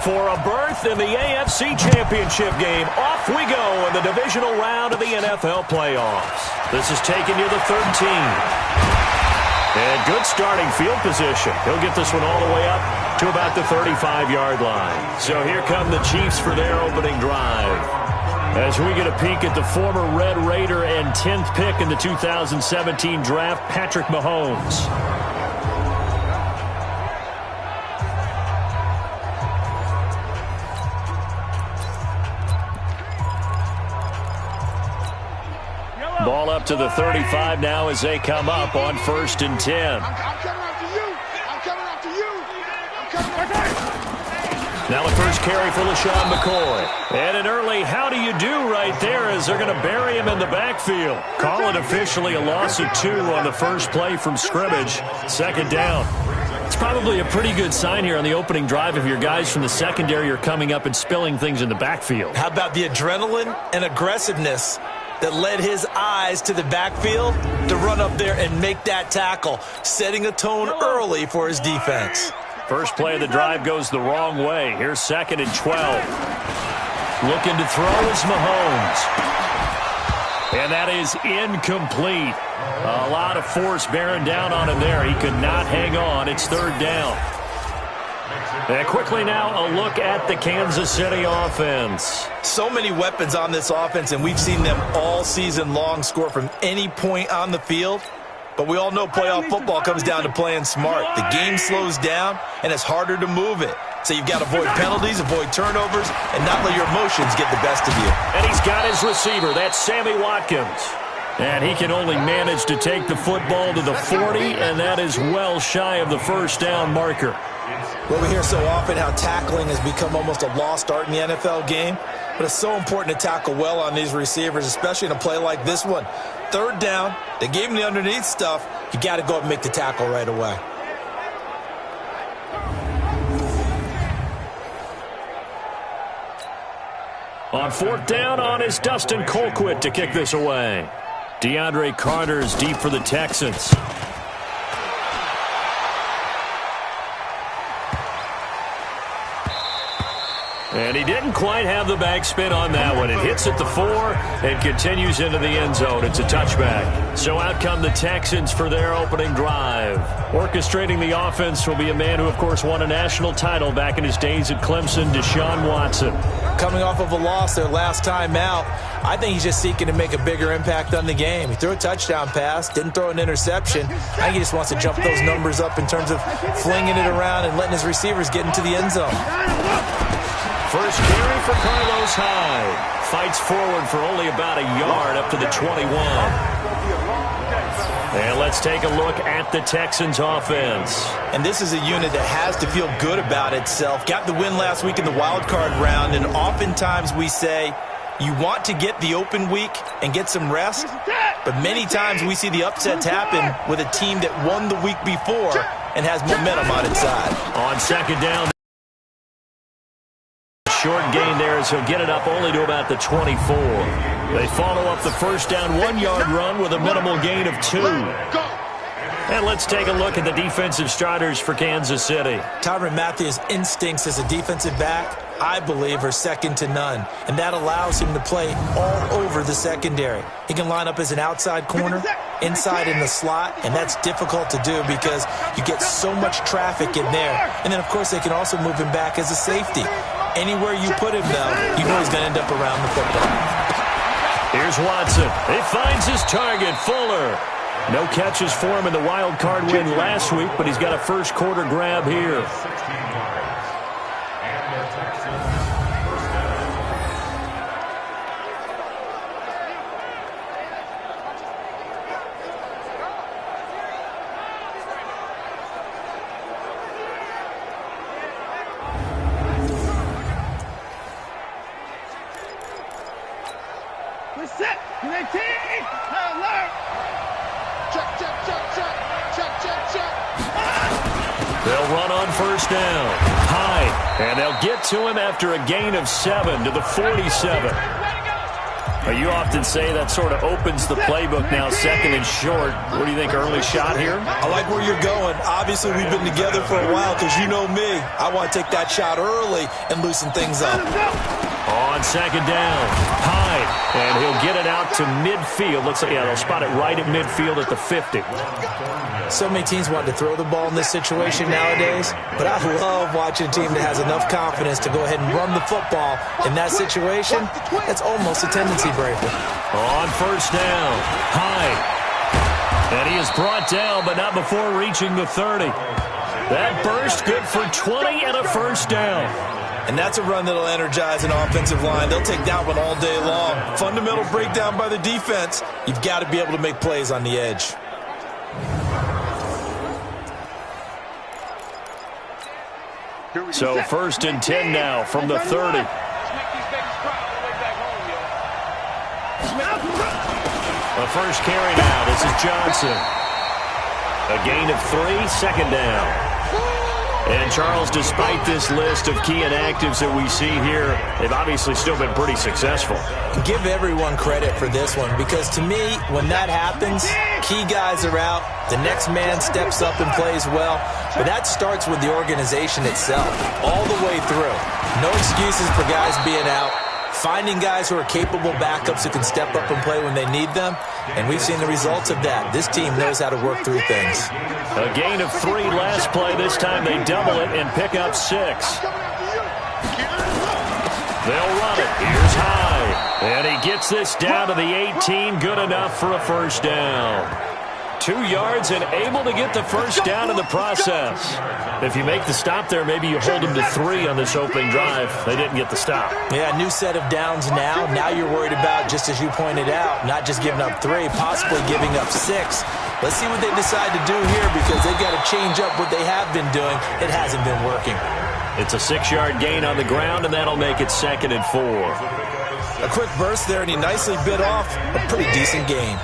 For a berth in the AFC Championship game, off we go in the divisional round of the NFL playoffs. This is taking you the 13. And good starting field position. He'll get this one all the way up to about the 35-yard line. So here come the Chiefs for their opening drive. As we get a peek at the former Red Raider and 10th pick in the 2017 draft, Patrick Mahomes. Ball up to the 35 now as they come up on 1st and 10. I'm coming after you. I'm coming after you. I'm coming after you. Now the first carry for LaShawn McCoy. And an early how do you do right there as they're going to bury him in the backfield. Call it officially a loss of 2 on the first play from scrimmage. 2nd down. It's probably a pretty good sign here on the opening drive if your guys from the secondary are coming up and spilling things in the backfield. How about the adrenaline and aggressiveness that led his eyes to the backfield to run up there and make that tackle, setting a tone early for his defense. First play of the drive goes the wrong way. Here's 2nd and 12. Looking to throw is Mahomes. And that is incomplete. A lot of force bearing down on him there. He could not hang on. It's 3rd down. And quickly now, a look at the Kansas City offense. So many weapons on this offense, and we've seen them all season long score from any point on the field. But we all know playoff football comes down to playing smart. The game slows down, and it's harder to move it. So you've got to avoid penalties, avoid turnovers, and not let your emotions get the best of you. And he's got his receiver. That's Sammy Watkins. And he can only manage to take the football to the 40, and that is well shy of the 1st down marker. Well, we hear so often how tackling has become almost a lost art in the NFL game. But it's so important to tackle well on these receivers, especially in a play like this one. 3rd down, they gave him the underneath stuff. You got to go up and make the tackle right away. On 4th down on is Dustin Colquitt to kick this away. DeAndre Carter's deep for the Texans. And he didn't quite have the backspin on that one. It hits at the 4 and continues into the end zone. It's a touchback. So out come the Texans for their opening drive. Orchestrating the offense will be a man who, of course, won a national title back in his days at Clemson, Deshaun Watson. Coming off of a loss their last time out, I think he's just seeking to make a bigger impact on the game. He threw a touchdown pass, didn't throw an interception. I think he just wants to jump those numbers up in terms of flinging it around and letting his receivers get into the end zone. First carry for Carlos Hyde. Fights forward for only about a yard up to the 21. And let's take a look at the Texans offense. And this is a unit that has to feel good about itself. Got the win last week in the wild card round, and oftentimes we say you want to get the open week and get some rest, but many times we see the upsets happen with a team that won the week before and has momentum on its side. On 2nd down, short gain there as he'll get it up only to about the 24. They follow up the 1st down 1-yard run with a minimal gain of 2. And let's take a look at the defensive starters for Kansas City. Tyrann Mathieu's instincts as a defensive back, I believe, are second to none. And that allows him to play all over the secondary. He can line up as an outside corner, inside in the slot, and that's difficult to do because you get so much traffic in there. And then, of course, they can also move him back as a safety. Anywhere you put him, though, you know he's going to end up around the football. Here's Watson. He finds his target, Fuller. No catches for him in the wild card win last week, but he's got a first quarter grab here. We're set. You ready? Alert. Check, check, check, check. Check, check, check. They'll run on 1st down. Hyde. And they'll get to him after a gain of 7 to the 47. You often say that sort of opens the playbook now, second and short. What do you think, early shot here? I like where you're going. Obviously, we've been together for a while because you know me. I want to take that shot early and loosen things up. On second down, Hyde, and he'll get it out to midfield. Looks like, yeah, they'll spot it right at midfield at the 50. So many teams want to throw the ball in this situation nowadays, but I love watching a team that has enough confidence to go ahead and run the football. In that situation, that's almost a tendency breaker. On first down, Hyde, and he is brought down, but not before reaching the 30. That burst good for 20 and a first down. And that's a run that'll energize an offensive line. They'll take that one all day long. Fundamental breakdown by the defense. You've got to be able to make plays on the edge. So first and 10 now from the 30. The first carry now. This is Johnson. A gain of 3, second down. And, Charles, despite this list of key inactives that we see here, they've obviously still been pretty successful. Give everyone credit for this one because, to me, when that happens, key guys are out, the next man steps up and plays well, but that starts with the organization itself, all the way through. No excuses for guys being out. Finding guys who are capable backups who can step up and play when they need them, and we've seen the results of that. This team knows how to work through things. A gain of 3 last play. This time they double it and pick up 6. They'll run it. Here's Hyde. And he gets this down to the 18. Good enough for a first down. 2 yards and able to get the first down in the process. If you make the stop there, maybe you hold them to 3 on this opening drive. They didn't get the stop. Yeah, new set of downs now. Now you're worried about, just as you pointed out, not just giving up 3, possibly giving up 6. Let's see what they decide to do here because they've got to change up what they have been doing. It hasn't been working. It's a 6-yard gain on the ground, and that'll make it second and 4. A quick burst there, and he nicely bit off a pretty decent gain.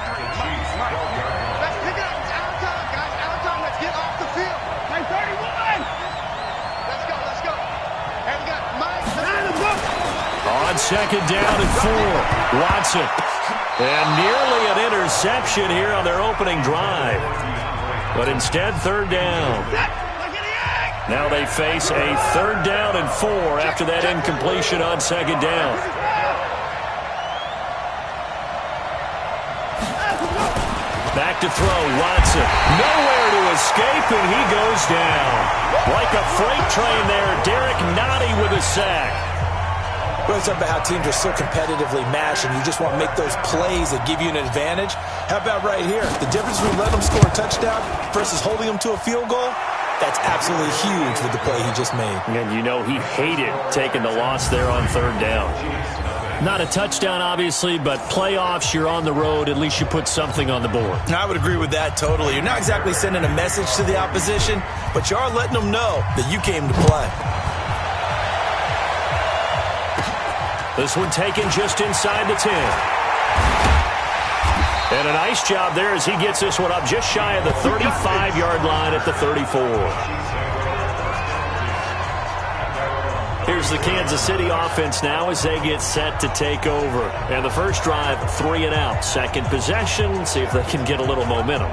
On second down and 4, Watson. And nearly an interception here on their opening drive. But instead, third down. Now they face a third down and 4 after that incompletion on second down. Back to throw, Watson. Nowhere to escape, and he goes down. Like a freight train there, Derek Nottie with a sack. We're talking about how teams are so competitively matched and you just want to make those plays that give you an advantage. How about right here? The difference between letting them score a touchdown versus holding them to a field goal, that's absolutely huge with the play he just made. And you know he hated taking the loss there on third down. Not a touchdown, obviously, but playoffs, you're on the road. At least you put something on the board. I would agree with that totally. You're not exactly sending a message to the opposition, but you are letting them know that you came to play. This one taken just inside the 10. And a nice job there as he gets this one up just shy of the 35-yard line at the 34. Here's the Kansas City offense now as they get set to take over. And the first drive, 3 and out. Second possession, see if they can get a little momentum.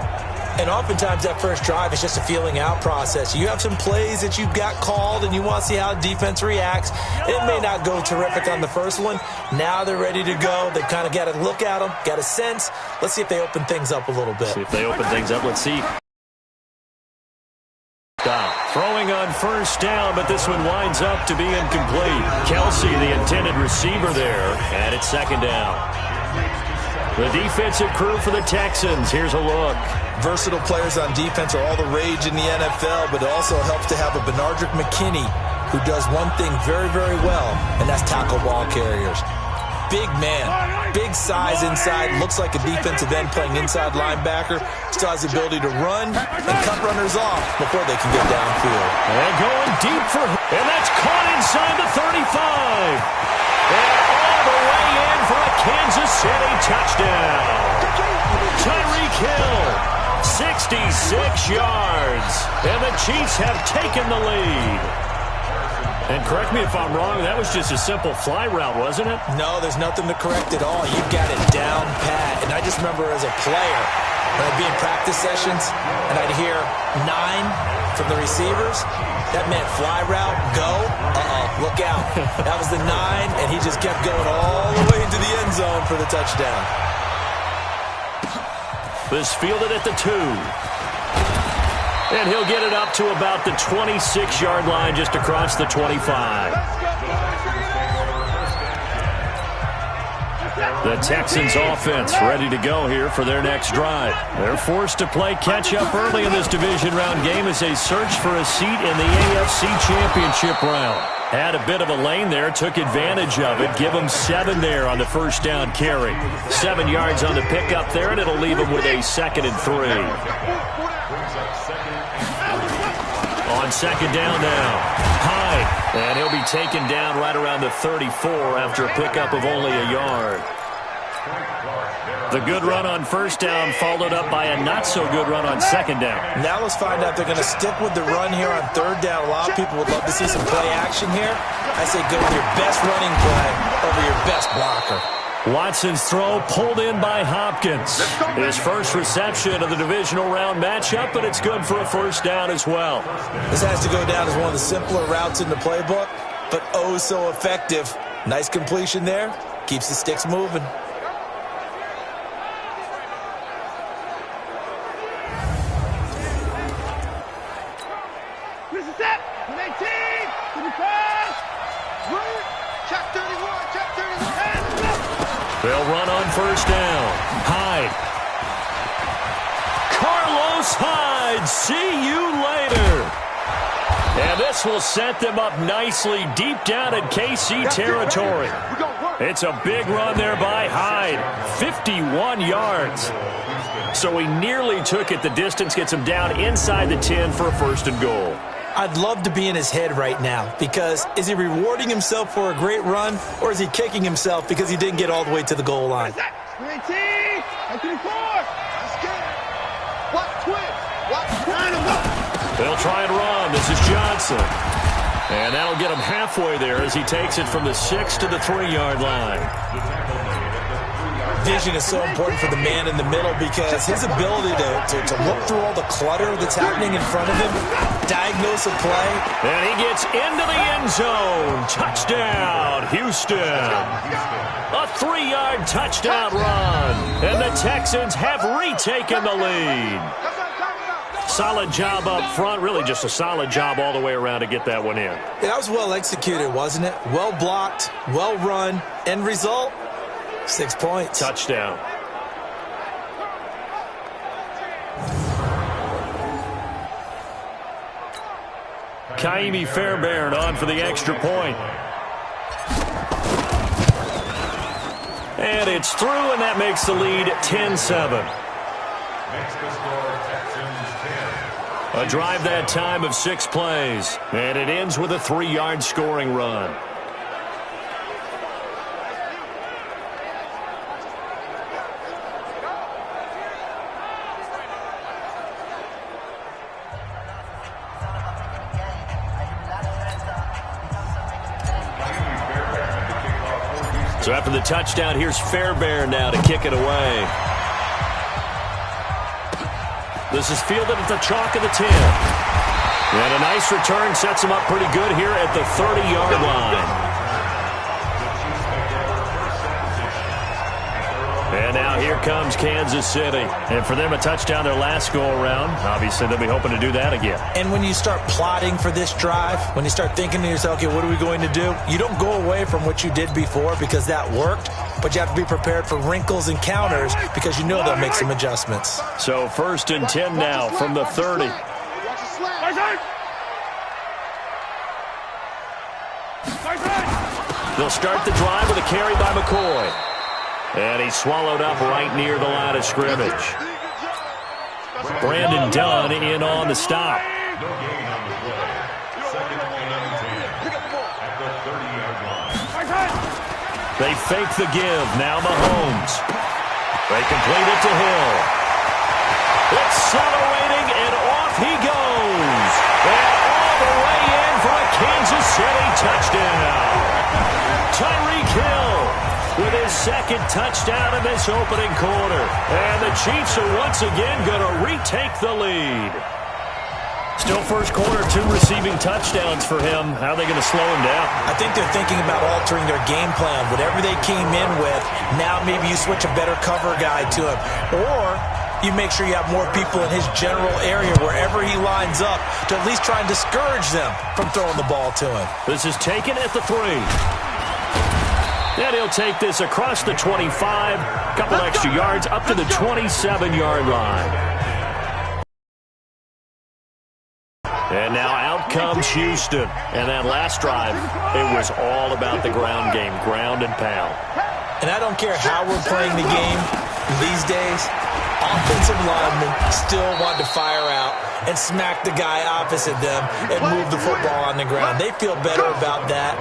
And oftentimes that first drive is just a feeling out process. You have some plays that you've got called and you want to see how the defense reacts. It may not go terrific on the first one. Now they're ready to go. They've kind of got to look at them, got a sense. Let's see if they open things up a little bit. See if they open things up. Let's see. Throwing on first down, but this one winds up to be incomplete. Kelsey, the intended receiver there, and it's second down. The defensive crew for the Texans. Here's a look. Versatile players on defense are all the rage in the NFL, but it also helps to have a Benardrick McKinney who does one thing very, very well, and that's tackle ball carriers. Big man, big size inside, looks like a defensive end playing inside linebacker. Still has the ability to run and cut runners off before they can get downfield. And going deep for, and that's caught inside the 35. And all the way in for a Kansas City touchdown. Tyreek Hill, 66 yards. And the Chiefs have taken the lead. And correct me if I'm wrong, that was just a simple fly route, wasn't it? No, there's nothing to correct at all. You've got it down pat. And I just remember as a player, when I'd be in practice sessions and I'd hear 9 from the receivers, that meant fly route, go, look out. That was the 9, and he just kept going all the way into the end zone for the touchdown. This fielded at the 2. And he'll get it up to about the 26-yard line, just across the 25. The Texans offense ready to go here for their next drive. They're forced to play catch-up early in this division round game as they search for a seat in the AFC Championship round. Had a bit of a lane there, took advantage of it. Give them 7 there on the first down carry. 7 yards on the pickup there, and it'll leave them with a 2nd and 3. On 2nd down now, Hyde, and he'll be taken down right around the 34 after a pickup of only a yard. The good run on first down followed up by a not-so-good run on 2nd down. Now let's find out if they're going to stick with the run here on 3rd down. A lot of people would love to see some play action here. I say go with your best running play over your best blocker. Watson's throw pulled in by Hopkins. His first reception of the divisional round matchup, but it's good for a first down as well. This has to go down as one of the simpler routes in the playbook, but oh so effective. Nice completion there. Keeps the sticks moving. This is it. 18. To the pass. Check 31. Check 31. They'll run on first down. Hyde. Carlos Hyde, see you later. And this will set them up nicely deep down in KC territory. It's a big run there by Hyde. 51 yards. So he nearly took it the distance, gets him down inside the 10 for a 1st and goal. I'd love to be in his head right now because is he rewarding himself for a great run or is he kicking himself because he didn't get all the way to the goal line? 18, 24. Let's get it. What twist? What twist? They'll try and run. This is Johnson. And that'll get him halfway there as he takes it from the 6 to the 3-yard line. Vision is so important for the man in the middle because his ability to look through all the clutter that's happening in front of him, diagnose a play. And he gets into the end zone. Touchdown, Houston. A 3-yard touchdown run. And the Texans have retaken the lead. Solid job up front. Really just a solid job all the way around to get that one in. That was well executed, wasn't it? Well blocked, well run. End result? 6 points. Touchdown. Kaimi Fairbairn on for the extra point. And it's through, and that makes the lead 10-7. A drive that time of 6 plays, and it ends with a 3-yard scoring run. So after the touchdown, here's Fairbairn now to kick it away. This is fielded at the chalk of the 10. And a nice return sets him up pretty good here at the 30-yard line. And now here comes Kansas City. And for them, a touchdown their last go-around. Obviously, they'll be hoping to do that again. And when you start plotting for this drive, when you start thinking to yourself, okay, what are we going to do? You don't go away from what you did before because that worked, but you have to be prepared for wrinkles and counters because you know they'll make some adjustments. So 1st and 10 now from the 30. They'll start the drive with a carry by McCoy. And he's swallowed up right near the line of scrimmage. Brandon Dunn in on the stop. They fake the give. Now Mahomes. They complete it to Hill. Accelerating, and off he goes. And all the way in for a Kansas City touchdown. Tyreek Hill with his second touchdown in this opening quarter. And the Chiefs are once again going to retake the lead. Still first quarter, 2 receiving touchdowns for him. How are they going to slow him down? I think they're thinking about altering their game plan. Whatever they came in with, now maybe you switch a better cover guy to him. Or you make sure you have more people in his general area wherever he lines up to at least try and discourage them from throwing the ball to him. This is taken at the 3. And he'll take this across the 25. Couple extra yards up to the 27-yard line. And now out comes Houston. And that last drive, it was all about the ground game, ground and pound. And I don't care how we're playing the game these days, offensive linemen still want to fire out and smack the guy opposite them and move the football on the ground. They feel better about that.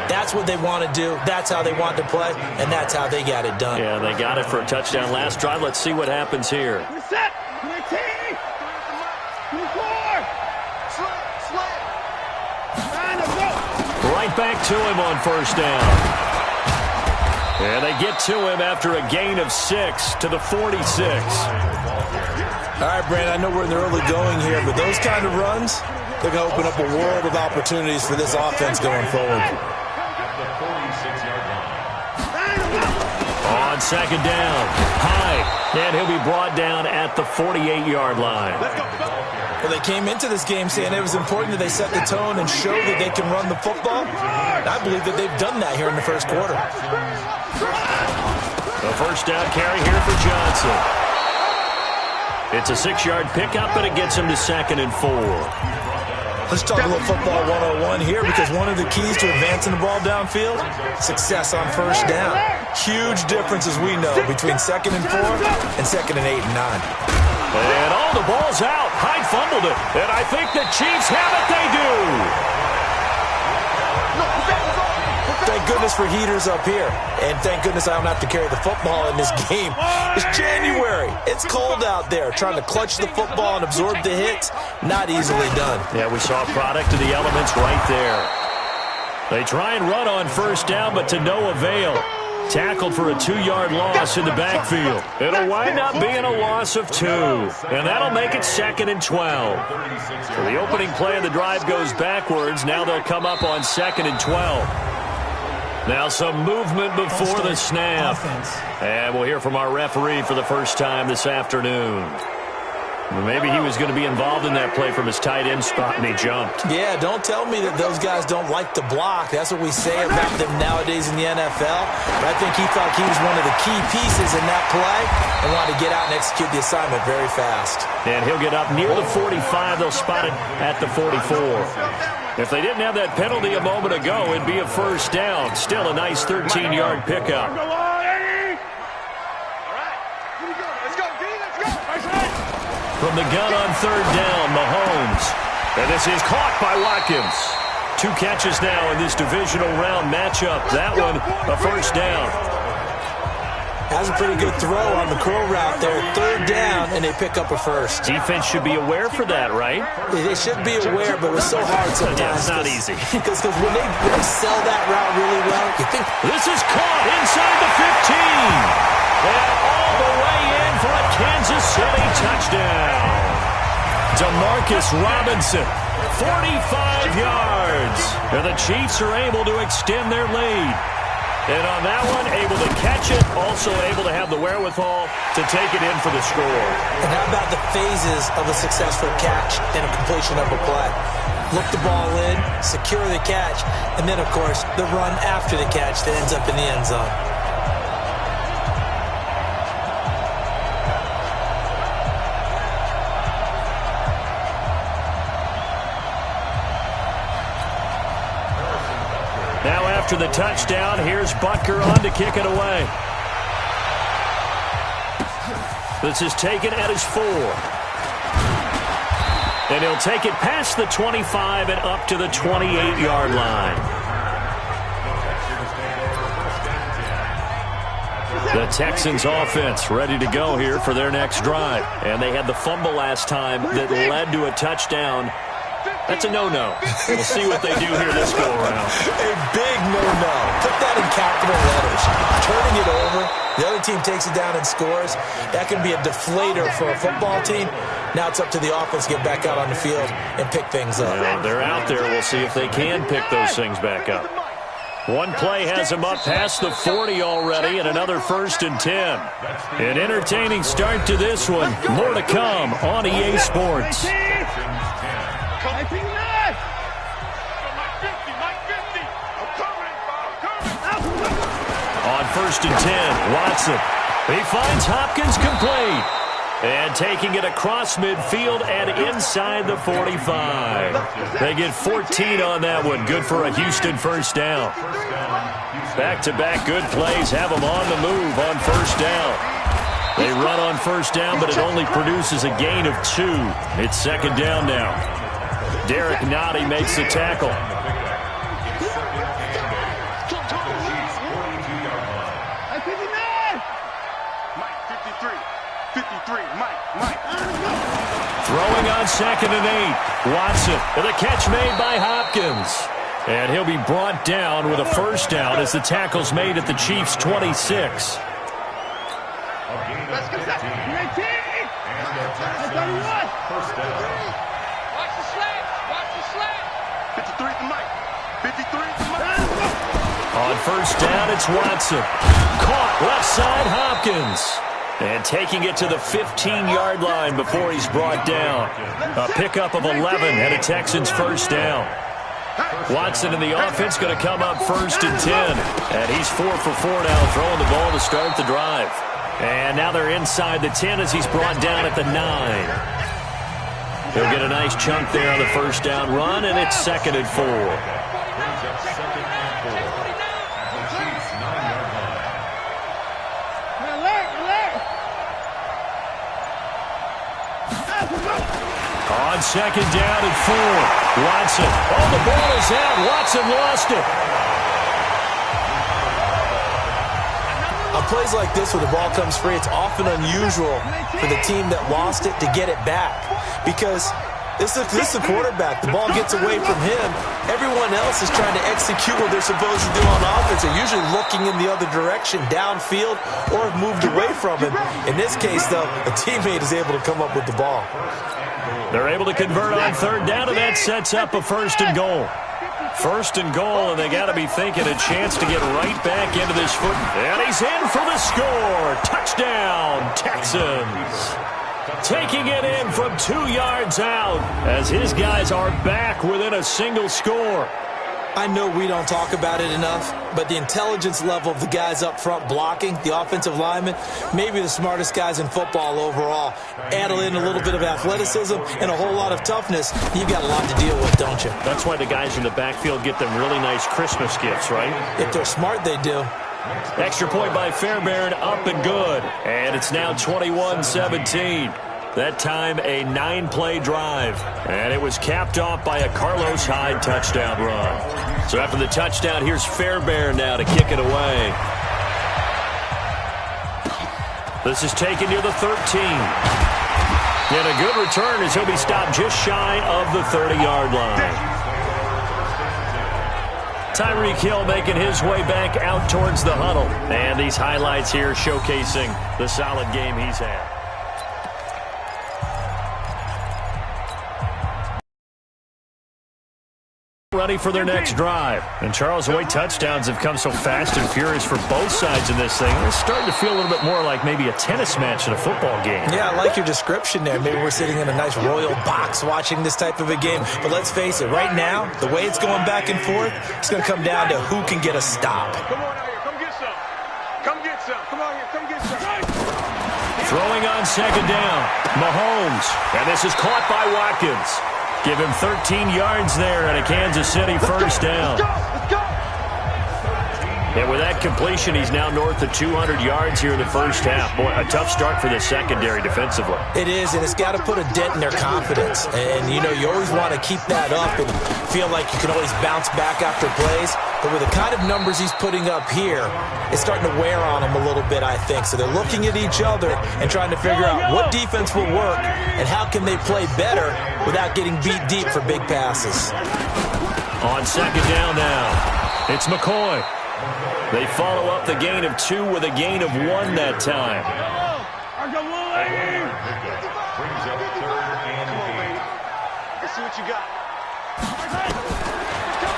That's what they want to do. That's how they want to play, and that's how they got it done. Yeah, they got it for a touchdown last drive. Let's see what happens here. Set. 19. 24. Right back to him on first down. And they get to him after a gain of 6 to the 46. All right, Brandon, I know we're in the early going here, but those kind of runs, they're going to open up a world of opportunities for this offense going forward. On second down, Hyde, and he'll be brought down at the 48-yard line. Well, they came into this game saying it was important that they set the tone and show that they can run the football. And I believe that they've done that here in the first quarter. The first down carry here for Johnson. It's a 6-yard pickup, and it gets him to 2nd and 4. Let's talk a little football 101 here, because one of the keys to advancing the ball downfield, success on first down. Huge difference, as we know, between 2nd and 4 and 2nd and 8 and 9. And all the ball's out. Hyde fumbled it. And I think the Chiefs have it. They do. Thank goodness for heaters up here. And thank goodness I don't have to carry the football in this game. It's January. It's cold out there. Trying to clutch the football and absorb the hits, not easily done. Yeah, we saw a product of the elements right there. They try and run on first down, but to no avail. Tackled for a 2-yard loss in the backfield. It'll wind up being a loss of 2. And that'll make it 2nd and 12. So the opening play of the drive goes backwards. Now they'll come up on 2nd and 12. Now some movement before the snap. And we'll hear from our referee for the first time this afternoon. Maybe he was going to be involved in that play from his tight end spot, and he jumped. Yeah, don't tell me that those guys don't like to block. That's what we say about them nowadays in the NFL. But I think he thought he was one of the key pieces in that play and wanted to get out and execute the assignment very fast. And he'll get up near the 45. They'll spot it at the 44. If they didn't have that penalty a moment ago, it'd be a first down. Still a nice 13-yard pickup. From the gun on third down, Mahomes. And this is caught by Watkins. 2 catches now in this divisional round matchup. That one, a first down. Has a pretty good throw on the curl route there. Third down, and they pick up a first. Defense should be aware for that, right? They should be aware, but it's so hard sometimes. Yeah, it's not easy. Because when they sell that route really well, you think... This is caught inside the 15. And all the way in for a Kansas City touchdown. Demarcus Robinson, 45 yards. And the Chiefs are able to extend their lead. And on that one, able to catch it, also able to have the wherewithal to take it in for the score. And how about the phases of a successful catch and a completion of a play? Look the ball in, secure the catch, and then, of course, the run after the catch that ends up in the end zone. Now after the touchdown, here's Butker on to kick it away. This is taken at his 4. And he'll take it past the 25 and up to the 28-yard line. The Texans offense ready to go here for their next drive. And they had the fumble last time that led to a touchdown. That's a no-no. We'll see what they do here this go-around. A big no-no. Put that in capital letters. Turning it over, the other team takes it down and scores. That can be a deflator for a football team. Now it's up to the offense to get back out on the field and pick things up. Well, they're out there. We'll see if they can pick those things back up. One play has them up past the 40 already, and another 1st and 10. An entertaining start to this one. More to come on EA Sports. On 1st and 10, Watson. He finds Hopkins complete. And taking it across midfield and inside the 45. They get 14 on that one. Good for a Houston 1st down. Back-to-back good plays have them on the move on 1st down. They run on 1st down, but it only produces a gain of 2. It's 2nd down now. Derek Nottie makes the tackle. Throwing on 2nd and 8. Watson with a catch made by Hopkins. And he'll be brought down with a 1st down as the tackle's made at the Chiefs' 26. Let's go, watch the slant. Watch the slant. 53 to Mike. 53 to Mike. On 1st down, it's Watson. Caught left side, Hopkins. And taking it to the 15-yard line before he's brought down. A pickup of 11 and a Texans 1st down. Watson in the offense going to come up 1st and 10. And he's 4 for 4 now, throwing the ball to start the drive. And now they're inside the 10 as he's brought down at the 9. He'll get a nice chunk there on the 1st down run, and it's 2nd and 4. On 2nd down and 4. Watson. Oh, the ball is out. Watson lost it. On plays like this where the ball comes free, it's often unusual for the team that lost it to get it back. Because this is the quarterback. The ball gets away from him. Everyone else is trying to execute what they're supposed to do on offense. They're usually looking in the other direction, downfield, or have moved away from him. In this case, though, a teammate is able to come up with the ball. They're able to convert on 3rd down, and that sets up a 1st and goal. 1st and goal, and they got to be thinking a chance to get right back into this foot. And he's in for the score. Touchdown, Texans. Taking it in from 2 yards out as his guys are back within a single score. I know we don't talk about it enough, but the intelligence level of the guys up front blocking, the offensive linemen, maybe the smartest guys in football overall. Add in a little bit of athleticism and a whole lot of toughness, you've got a lot to deal with, don't you? That's why the guys in the backfield get them really nice Christmas gifts, right? If they're smart, they do. Extra point by Fairbairn, up and good. And it's now 21-17. That time a 9-play drive. And it was capped off by a Carlos Hyde touchdown run. So after the touchdown, here's Fairbairn now to kick it away. This is taken near the 13. And a good return as he'll be stopped just shy of the 30-yard line. Tyreek Hill making his way back out towards the huddle. And these highlights here showcasing the solid game he's had. Ready for their next drive. And Charles, the way touchdowns have come so fast and furious for both sides in this thing, it's starting to feel a little bit more like maybe a tennis match in a football game. Yeah, I like your description there. Maybe we're sitting in a nice royal box watching this type of a game. But let's face it, right now, the way it's going back and forth, it's going to come down to who can get a stop. Come on out here. Come get some. Come get some. Come on here. Come get some. Throwing on 2nd down. Mahomes. And this is caught by Watkins. Give him 13 yards there and a Kansas City 1st down. Let's go. Let's go. And with that completion, he's now north of 200 yards here in the first half. Boy, a tough start for the secondary defensively. It is, and it's got to put a dent in their confidence. And, you know, you always want to keep that up and feel like you can always bounce back after plays. But with the kind of numbers he's putting up here, it's starting to wear on them a little bit, I think. So they're looking at each other and trying to figure out what defense will work and how can they play better without getting beat deep for big passes. On second down now, it's McCoy. They follow up the gain of 2 with a gain of 1 that time. Let's see what you got.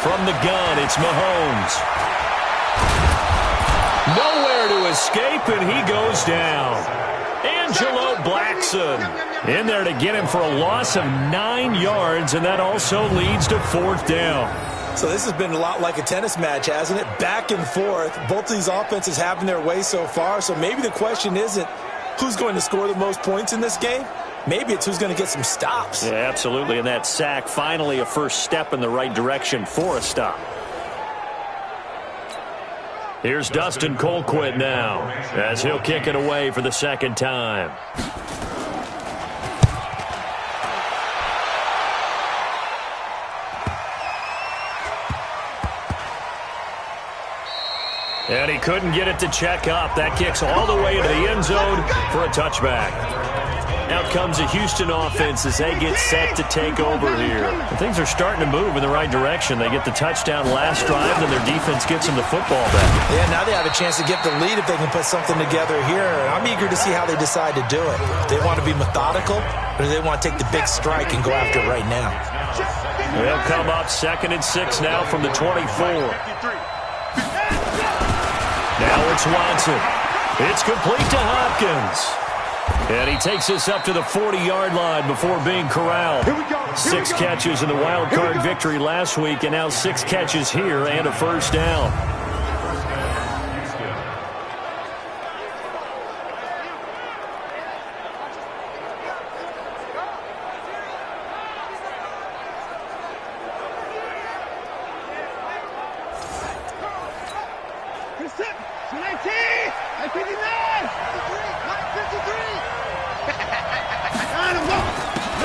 From the gun, it's Mahomes. Nowhere to escape, and he goes down. Angelo Blackson in there to get him for a loss of 9 yards, and that also leads to 4th down. So this has been a lot like a tennis match, hasn't it? Back and forth. Both of these offenses having their way so far. So maybe the question isn't who's going to score the most points in this game. Maybe it's who's going to get some stops. Yeah, absolutely. And that sack, finally a first step in the right direction for a stop. Here's Dustin Colquitt now as he'll kick it away for the second time. And he couldn't get it to check up. That kicks all the way into the end zone for a touchback. Out comes the Houston offense as they get set to take over here. And things are starting to move in the right direction. They get the touchdown last drive, and their defense gets them the football back. Yeah, now they have a chance to get the lead if they can put something together here. I'm eager to see how they decide to do it. Do they want to be methodical, or do they want to take the big strike and go after it right now? They'll come up 2nd and 6 now from the 24. Now it's Watson. It's complete to Hopkins. And he takes this up to the 40-yard line before being corralled. 6 catches in the wild card victory last week, and now 6 catches here and a first down.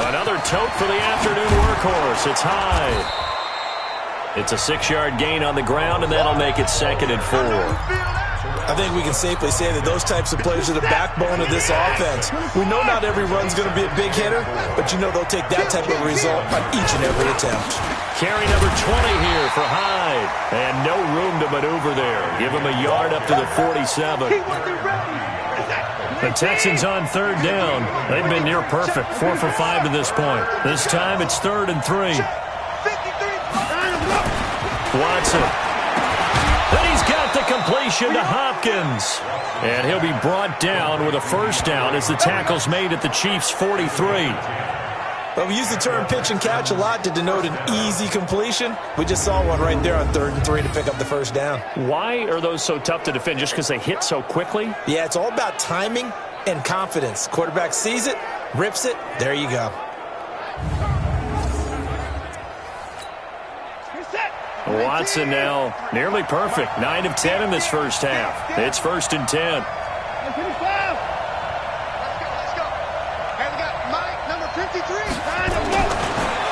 Another tote for the afternoon workhorse. It's high. It's a 6-yard gain on the ground, and that'll make it 2nd and 4. I think we can safely say that those types of players are the backbone of this offense. We know not every run's going to be a big hitter, but you know they'll take that type of result on each and every attempt. Carry number 20 here for Hyde. And no room to maneuver there. Give him a yard up to the 47. The Texans on 3rd down. They've been near perfect. 4 for 5 to this point. This time it's 3rd and 3. Watson. Then he's got the completion to Hopkins. And he'll be brought down with a first down as the tackle's made at the Chiefs' 43. Well, we use the term pitch and catch a lot to denote an easy completion. We just saw one right there on 3rd and 3 to pick up the first down. Why are those so tough to defend? Just because they hit so quickly? Yeah, it's all about timing and confidence. Quarterback sees it, rips it, there you go. Watson now nearly perfect. 9 of 10 in this first half. It's 1st and 10.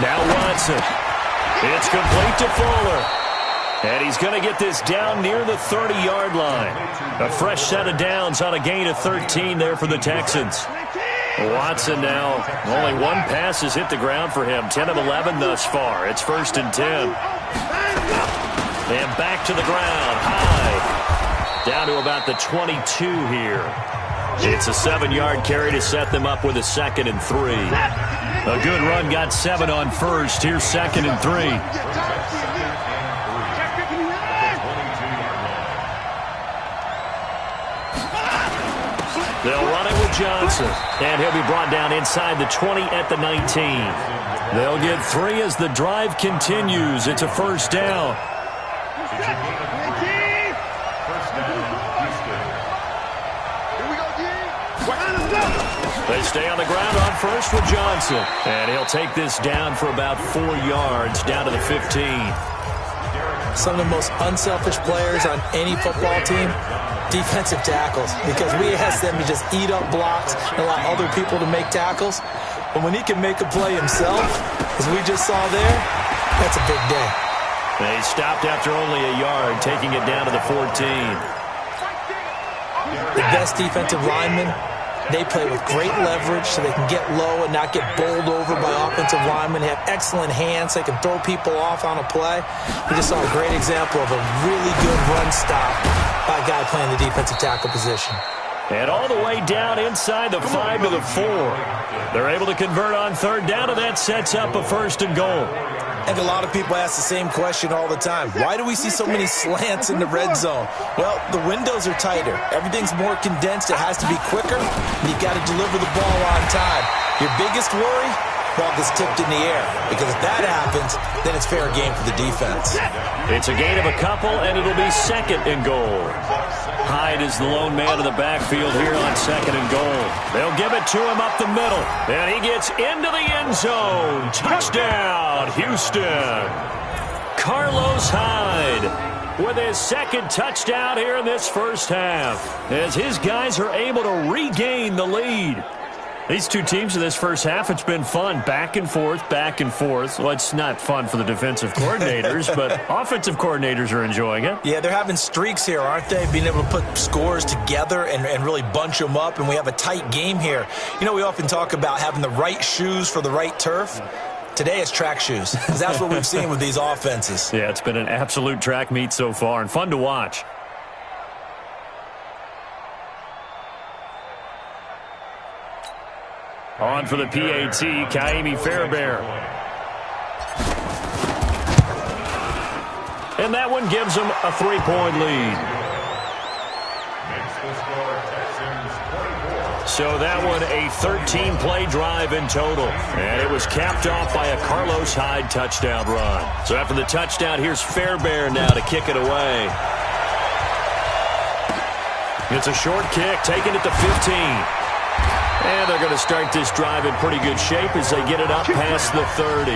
Now Watson. It's complete to Fuller. And he's going to get this down near the 30-yard line. A fresh set of downs on a gain of 13 there for the Texans. Watson now, only 1 pass has hit the ground for him. 10 of 11 thus far. It's 1st and 10. And back to the ground. High. Down to about the 22 here. It's a 7-yard carry to set them up with a 2nd and 3. A good run got 7 on first. Here's 2nd and 3. They'll run it with Johnson. And he'll be brought down inside the 20 at the 19. They'll get 3 as the drive continues. It's a first down. They stay on the ground on first with Johnson. And he'll take this down for about 4 yards, down to the 15. some of the most unselfish players on any football team? Defensive tackles, because we ask them to just eat up blocks and allow other people to make tackles. But when he can make a play himself, as we just saw there, that's a big day. They stopped after only a yard, taking it down to the 14. The best defensive linemen, they play with great leverage so they can get low and not get bowled over by offensive linemen. They have excellent hands. They can throw people off on a play. We just saw a great example of a really good run stop by a guy playing the defensive tackle position. And all the way down inside the 5 to the 4. They're able to convert on third down, and that sets up a 1st and goal. I think a lot of people ask the same question all the time. Why do we see so many slants in the red zone? Well, the windows are tighter. Everything's more condensed. It has to be quicker, and you've got to deliver the ball on time. Your biggest worry? Ball gets tipped in the air, because if that happens, then it's fair game for the defense. It's a gain of a couple, and it'll be 2nd and goal. Hyde is the lone man in the backfield here on 2nd and goal. They'll give it to him up the middle, and he gets into the end zone. Touchdown, Houston. Carlos Hyde with his 2nd touchdown here in this first half, as his guys are able to regain the lead. These two teams in this first half, it's been fun. Back and forth, back and forth. Well, it's not fun for the defensive coordinators, but offensive coordinators are enjoying it. Yeah, they're having streaks here, aren't they? Being able to put scores together and really bunch them up, and we have a tight game here. You know, we often talk about having the right shoes for the right turf. Today it's track shoes, because that's what we've seen with these offenses. Yeah, it's been an absolute track meet so far, and fun to watch. On for the PAT, Kaimi Fairbairn. And that one gives them a 3-point lead. So that one a 13-play drive in total. And it was capped off by a Carlos Hyde touchdown run. So after the touchdown, here's Fairbairn now to kick it away. It's a short kick, taking it to 15. And they're going to start this drive in pretty good shape as they get it up past the 30.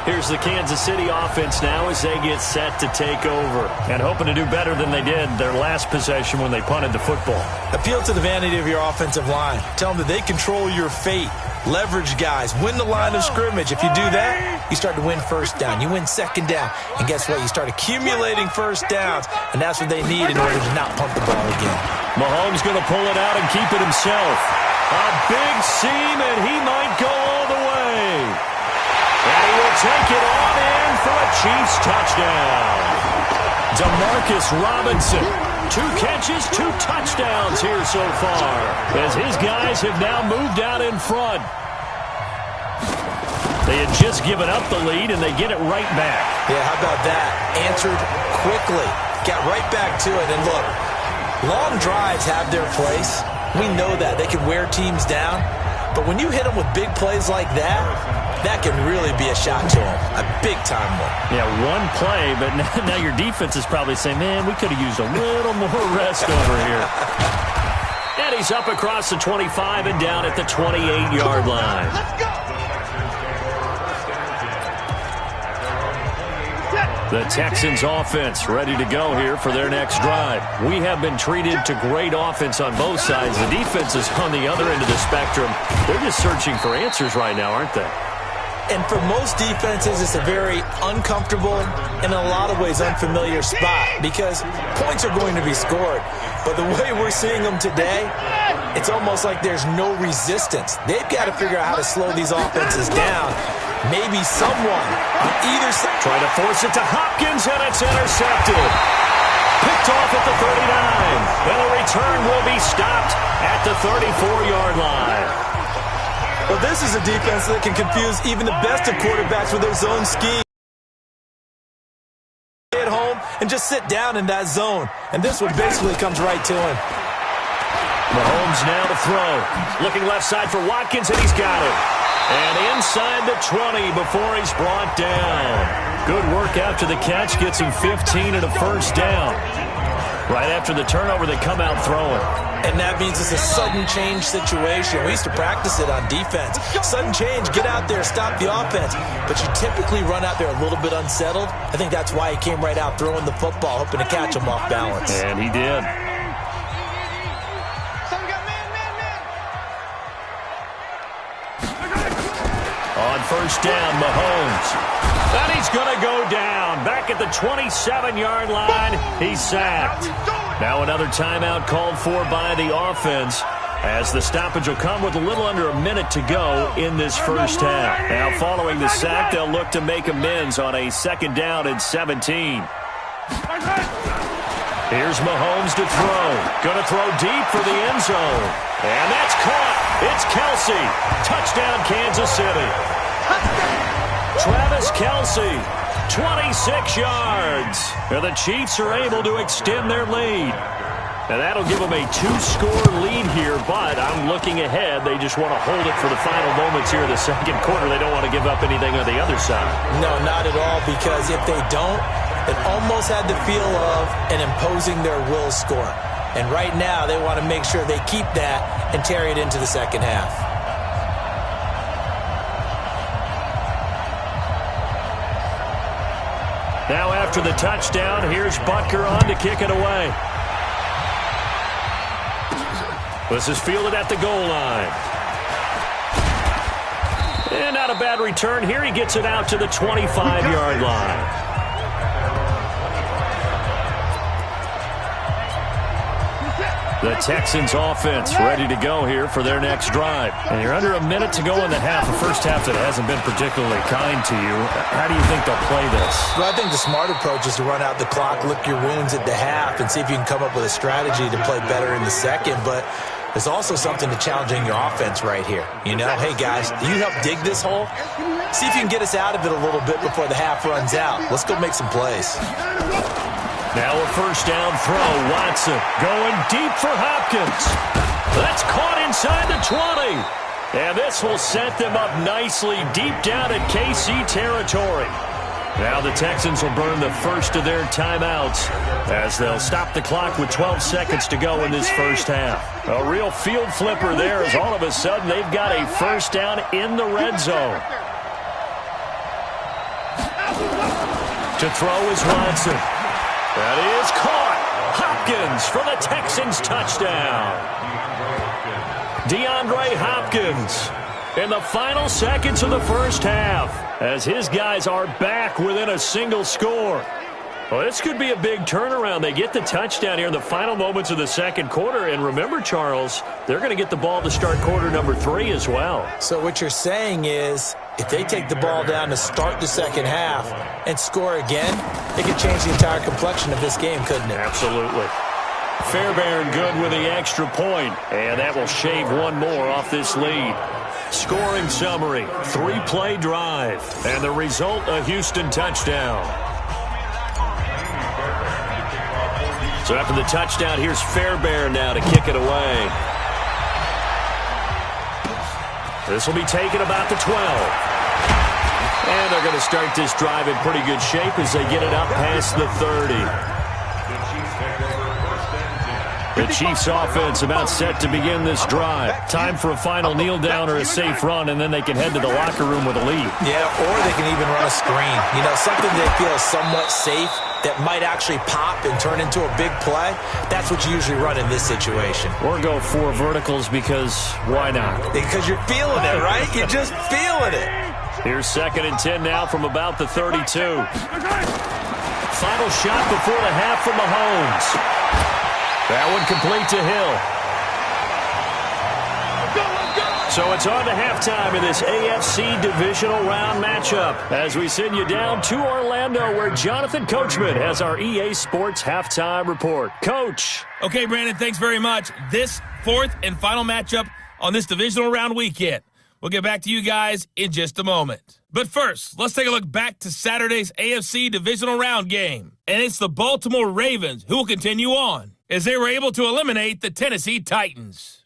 Here's the Kansas City offense now as they get set to take over. And hoping to do better than they did their last possession when they punted the football. Appeal to the vanity of your offensive line. Tell them that they control your fate. Leverage guys. Win the line of scrimmage. If you do that, you start to win first down. You win second down. And guess what? You start accumulating first downs. And that's what they need in order to not punt the ball again. Mahomes going to pull it out and keep it himself. A big seam, and he might go all the way. And he will take it on in for a Chiefs touchdown. Demarcus Robinson. 2 catches, 2 touchdowns here so far, as his guys have now moved out in front. They had just given up the lead, and they get it right back. Yeah, how about that? Answered quickly. Got right back to it. And look, long drives have their place. We know that. They can wear teams down. But when you hit them with big plays like that, that can really be a shot to them. A big-time one. Yeah, one play, but now your defense is probably saying, man, we could have used a little more rest over here. And he's up across the 25 and down at the 28-yard line. Let's go. The Texans offense ready to go here for their next drive. We have been treated to great offense on both sides. The defense is on the other end of the spectrum. They're just searching for answers right now, aren't they? And for most defenses, it's a very uncomfortable and in a lot of ways unfamiliar spot because points are going to be scored. But the way we're seeing them today, it's almost like there's no resistance. They've got to figure out how to slow these offenses down. Maybe someone on either side. Trying to force it to Hopkins, and it's intercepted. Picked off at the 39. And the return will be stopped at the 34-yard line. Well, this is a defense that can confuse even the best of quarterbacks with their zone scheme. At home and just sit down in that zone. And this one basically comes right to him. Mahomes now to throw. Looking left side for Watkins, and he's got it. And inside the 20 before he's brought down. Good work after the catch. Gets him 15 and a first down. Right after the turnover, they come out throwing. And that means it's a sudden change situation. We used to practice it on defense. Sudden change, get out there, stop the offense. But you typically run out there a little bit unsettled. I think that's why he came right out throwing the football, hoping to catch him off balance. And he did. On first down, Mahomes. And he's going to go down. Back at the 27-yard line, he's sacked. Now another timeout called for by the offense, as the stoppage will come with a little under a minute to go in this first half. Now following the sack, they'll look to make amends on a second down and 17. Here's Mahomes to throw. Going to throw deep for the end zone. And that's caught. It's Kelsey. Touchdown, Kansas City. Travis Kelsey, 26 yards. And the Chiefs are able to extend their lead. And that'll give them a 2-score lead here, but I'm looking ahead. They just want to hold it for the final moments here in the second quarter. They don't want to give up anything on the other side. No, not at all, because if they don't, it almost had the feel of an imposing their will score. And right now, they want to make sure they keep that and carry it into the second half. Now after the touchdown, here's Butker on to kick it away. This is fielded at the goal line. And not a bad return here. He gets it out to the 25-yard line. The Texans offense ready to go here for their next drive. And you're under a minute to go in the half, a first half that hasn't been particularly kind to you. How do you think they'll play this? Well, I think the smart approach is to run out the clock, lick your wounds at the half, and see if you can come up with a strategy to play better in the second. But there's also something to challenging your offense right here. You know, hey, guys, do you help dig this hole? See if you can get us out of it a little bit before the half runs out. Let's go make some plays. Now a first down throw. Watson going deep for Hopkins. That's caught inside the 20. And this will set them up nicely deep down at KC territory. Now the Texans will burn the first of their timeouts as they'll stop the clock with 12 seconds to go in this first half. A real field flipper there as all of a sudden they've got a first down in the red zone. To throw is Watson. That is caught. Hopkins for the Texans touchdown. DeAndre Hopkins in the final seconds of the first half as his guys are back within a single score. Well, this could be a big turnaround. They get the touchdown here in the final moments of the second quarter. And remember, Charles, they're going to get the ball to start quarter number 3 as well. So what you're saying is if they take the ball down to start the second half and score again, it could change the entire complexion of this game, couldn't it? Absolutely. Fairbairn good with the extra point, and that will shave one more off this lead. Scoring summary, 3-play drive, and the result, a Houston touchdown. So after the touchdown, here's Fairbairn now to kick it away. This will be taken about the 12. And they're going to start this drive in pretty good shape as they get it up past the 30. The Chiefs offense about set to begin this drive. Time for a final kneel down or a safe run, and then they can head to the locker room with a lead. Yeah, or they can even run a screen. You know, something they feel somewhat safe that might actually pop and turn into a big play. That's what you usually run in this situation. Or go 4 verticals because why not? Because you're feeling it, right? You're just feeling it. Here's 2nd and 10 now from about the 32. Final shot before the half from Mahomes. That one complete to Hill. So it's on to halftime in this AFC Divisional Round matchup as we send you down to Orlando where Jonathan Coachman has our EA Sports Halftime Report. Coach. Okay, Brandon, thanks very much. This 4th and final matchup on this Divisional Round weekend. We'll get back to you guys in just a moment. But first, let's take a look back to Saturday's AFC Divisional Round game. And it's the Baltimore Ravens who will continue on as they were able to eliminate the Tennessee Titans.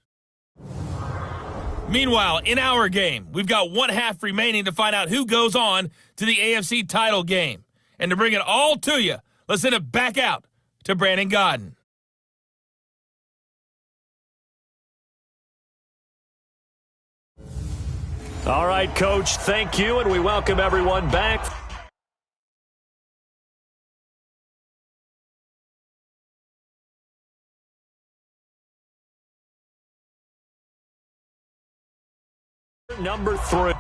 Meanwhile, in our game, we've got 1 half remaining to find out who goes on to the AFC title game. And to bring it all to you, let's send it back out to Brandon Godden. All right, Coach, thank you, and we welcome everyone back. Number 3.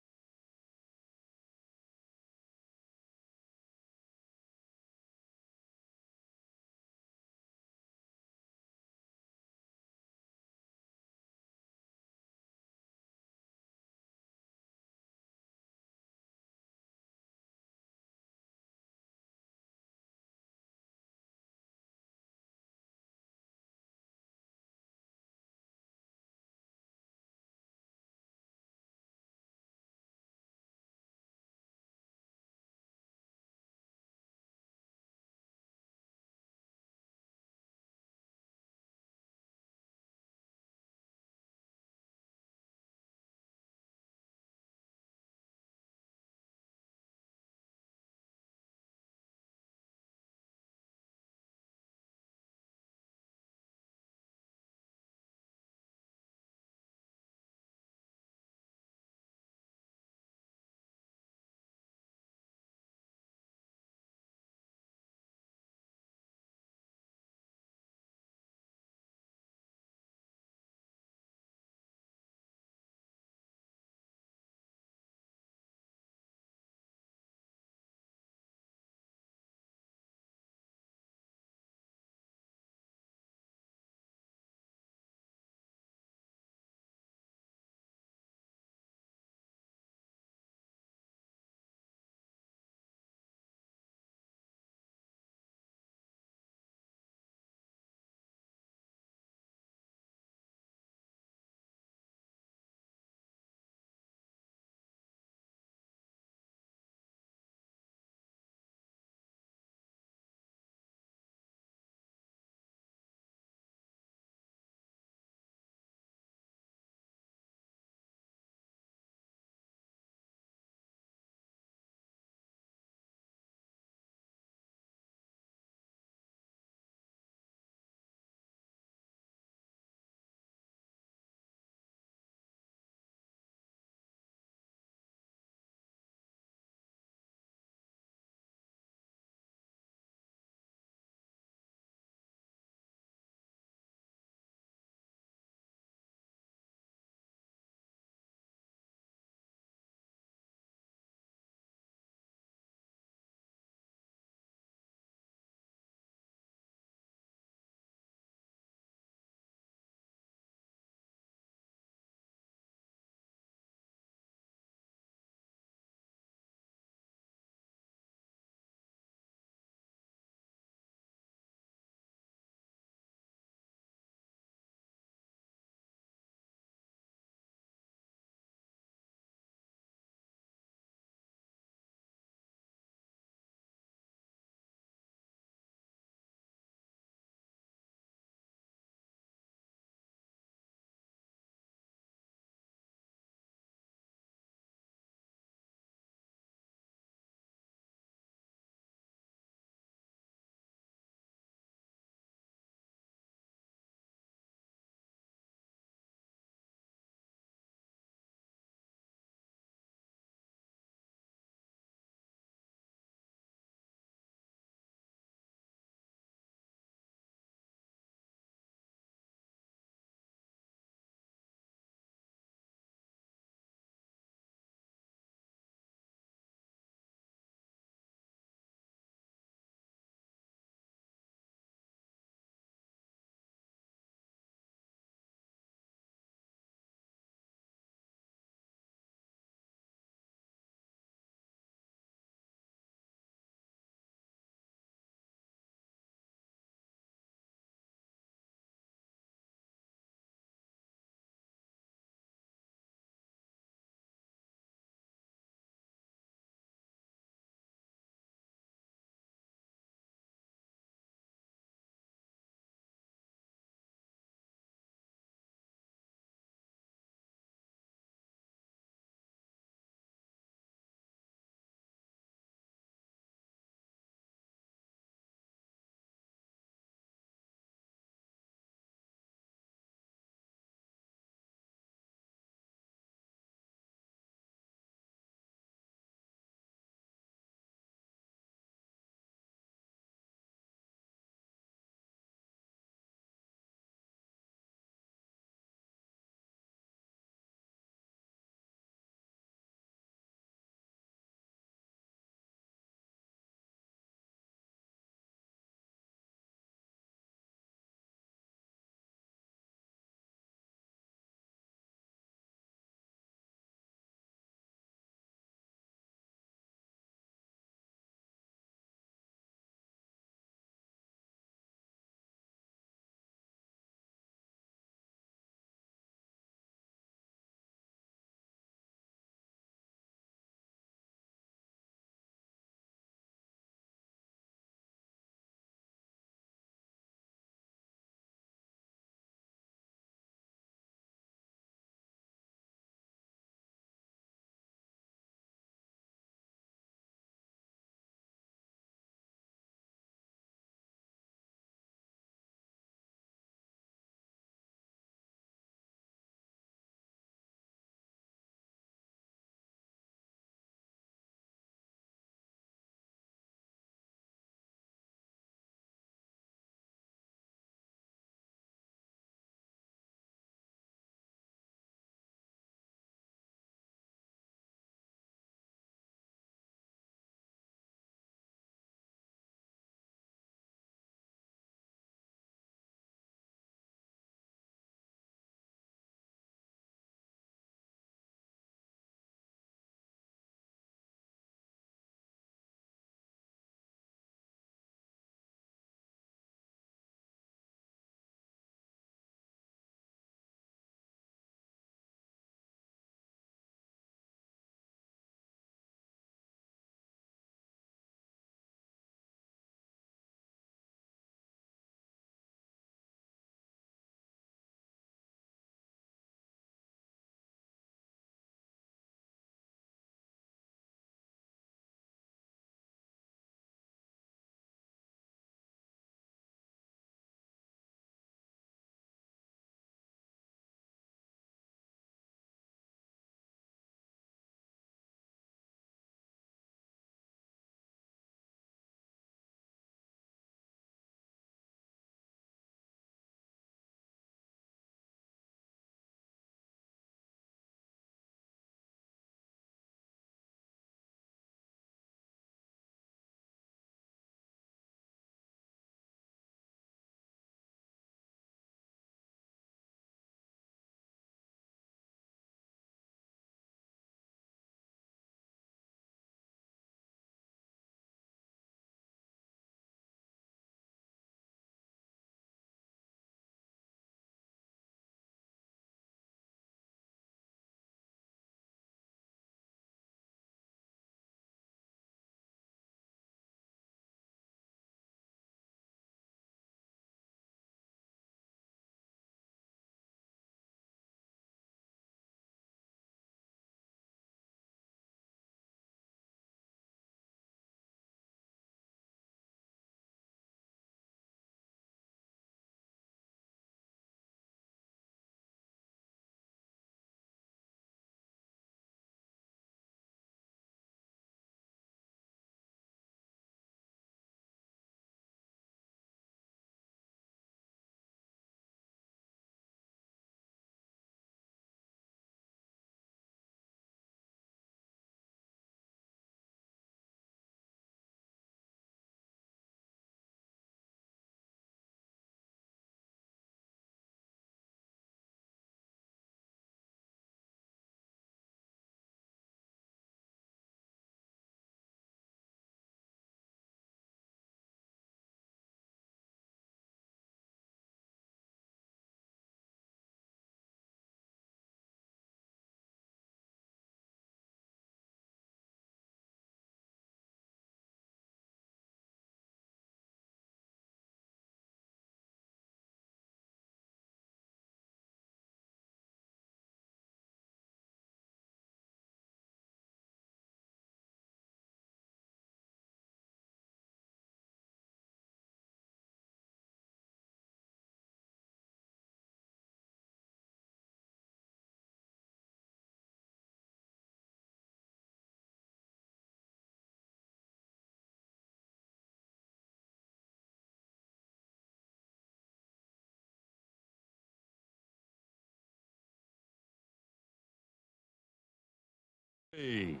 Win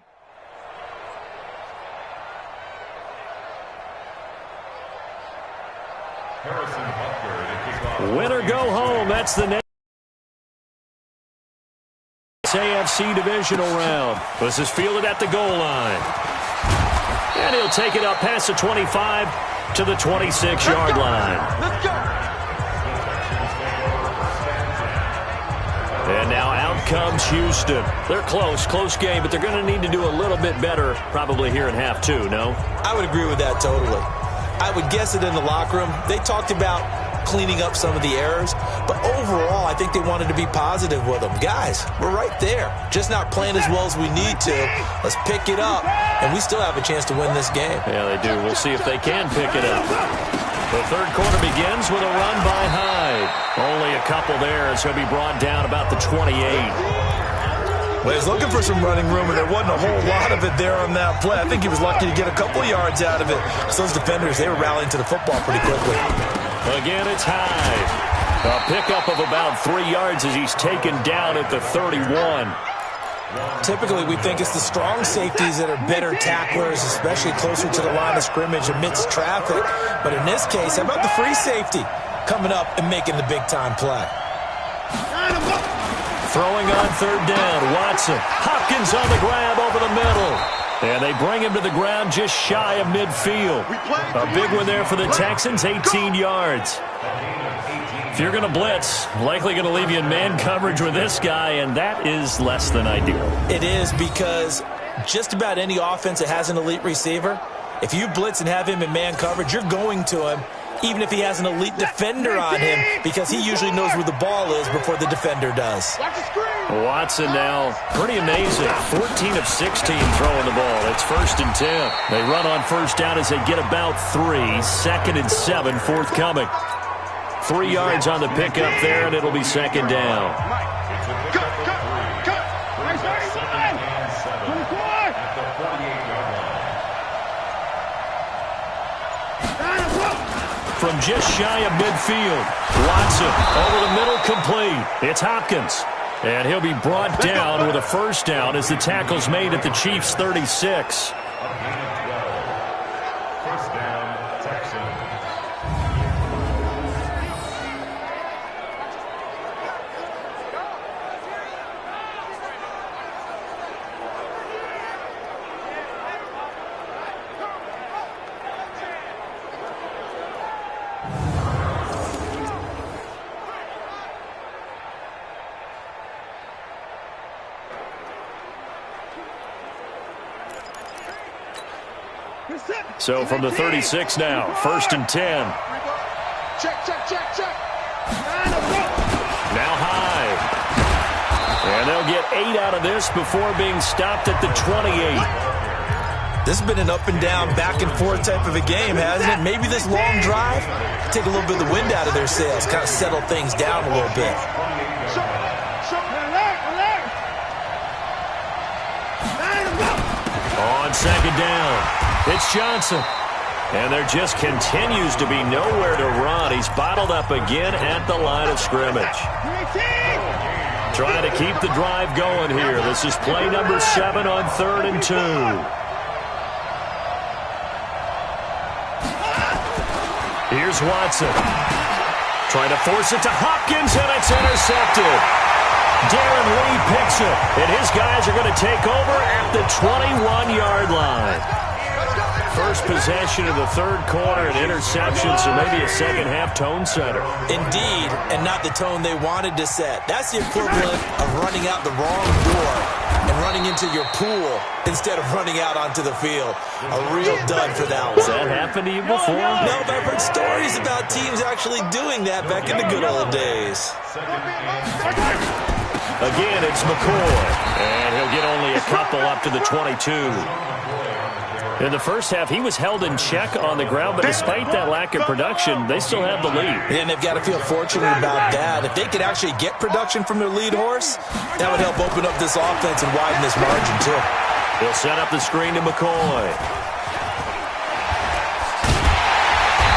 or go home. That's the next AFC Divisional round. This is fielded at the goal line. And he'll take it up past the 25 to the 26-yard line. Let's go. And now out comes Houston. They're close game, but they're going to need to do a little bit better probably here in half two, no? I would agree with that totally. I would guess it in the locker room. They talked about cleaning up some of the errors, but overall, I think they wanted to be positive with them. Guys, we're right there. Just not playing as well as we need to. Let's pick it up, and we still have a chance to win this game. Yeah, they do. We'll see if they can pick it up. The third quarter begins with a run by Hyde. Only a couple there as he'll be brought down about the 28. Well, he's looking for some running room, and there wasn't a whole lot of it there on that play. I think he was lucky to get a couple yards out of it. So those defenders, they were rallying to the football pretty quickly. Again, it's Hyde. A pickup of about 3 yards as he's taken down at the 31. Typically, we think it's the strong safeties that are better tacklers, especially closer to the line of scrimmage amidst traffic. But in this case, how about the free safety coming up and making the big-time play? Throwing on third down, Watson. Hopkins on the grab over the middle. And they bring him to the ground just shy of midfield. A big one there for the Texans, 18 yards. If you're going to blitz, likely going to leave you in man coverage with this guy, and that is less than ideal. It is, because just about any offense that has an elite receiver, if you blitz and have him in man coverage, you're going to him, even if he has an elite defender on him, because he usually knows where the ball is before the defender does. Watson now, pretty amazing. 14 of 16 throwing the ball. It's 1st and 10. They run on first down as they get about 3. 2nd and 7 forthcoming. 3 yards on the pickup there, and it'll be 2nd down. From just shy of midfield, Watson over the middle, complete. It's Hopkins. And he'll be brought down with a first down as the tackle's made at the Chiefs' 36. First down, Texans. So from the 36 now, 1st and 10. Check. Now Hyde. And they'll get 8 out of this before being stopped at the 28. This has been an up and down, back and forth type of a game, hasn't it? Maybe this long drive, take a little bit of the wind out of their sails, kind of settle things down a little bit. On 2nd down. It's Johnson. And there just continues to be nowhere to run. He's bottled up again at the line of scrimmage. Trying to keep the drive going here. This is play number 7 on 3rd and 2. Here's Watson. Trying to force it to Hopkins, and it's intercepted. Darren Lee picks it, and his guys are going to take over at the 21-yard line. First possession of the third quarter, an interception, so maybe a second-half tone setter. Indeed, and not the tone they wanted to set. That's the equivalent of running out the wrong door and running into your pool instead of running out onto the field. A real dud for that one. Has that happened to you before? No, but I've heard stories about teams actually doing that back in the good old days. Again, it's McCoy, and he'll get only a couple up to the 22. In the first half, he was held in check on the ground, but despite that lack of production, they still have the lead. And they've got to feel fortunate about that. If they could actually get production from their lead horse, that would help open up this offense and widen this margin, too. He'll set up the screen to McCoy.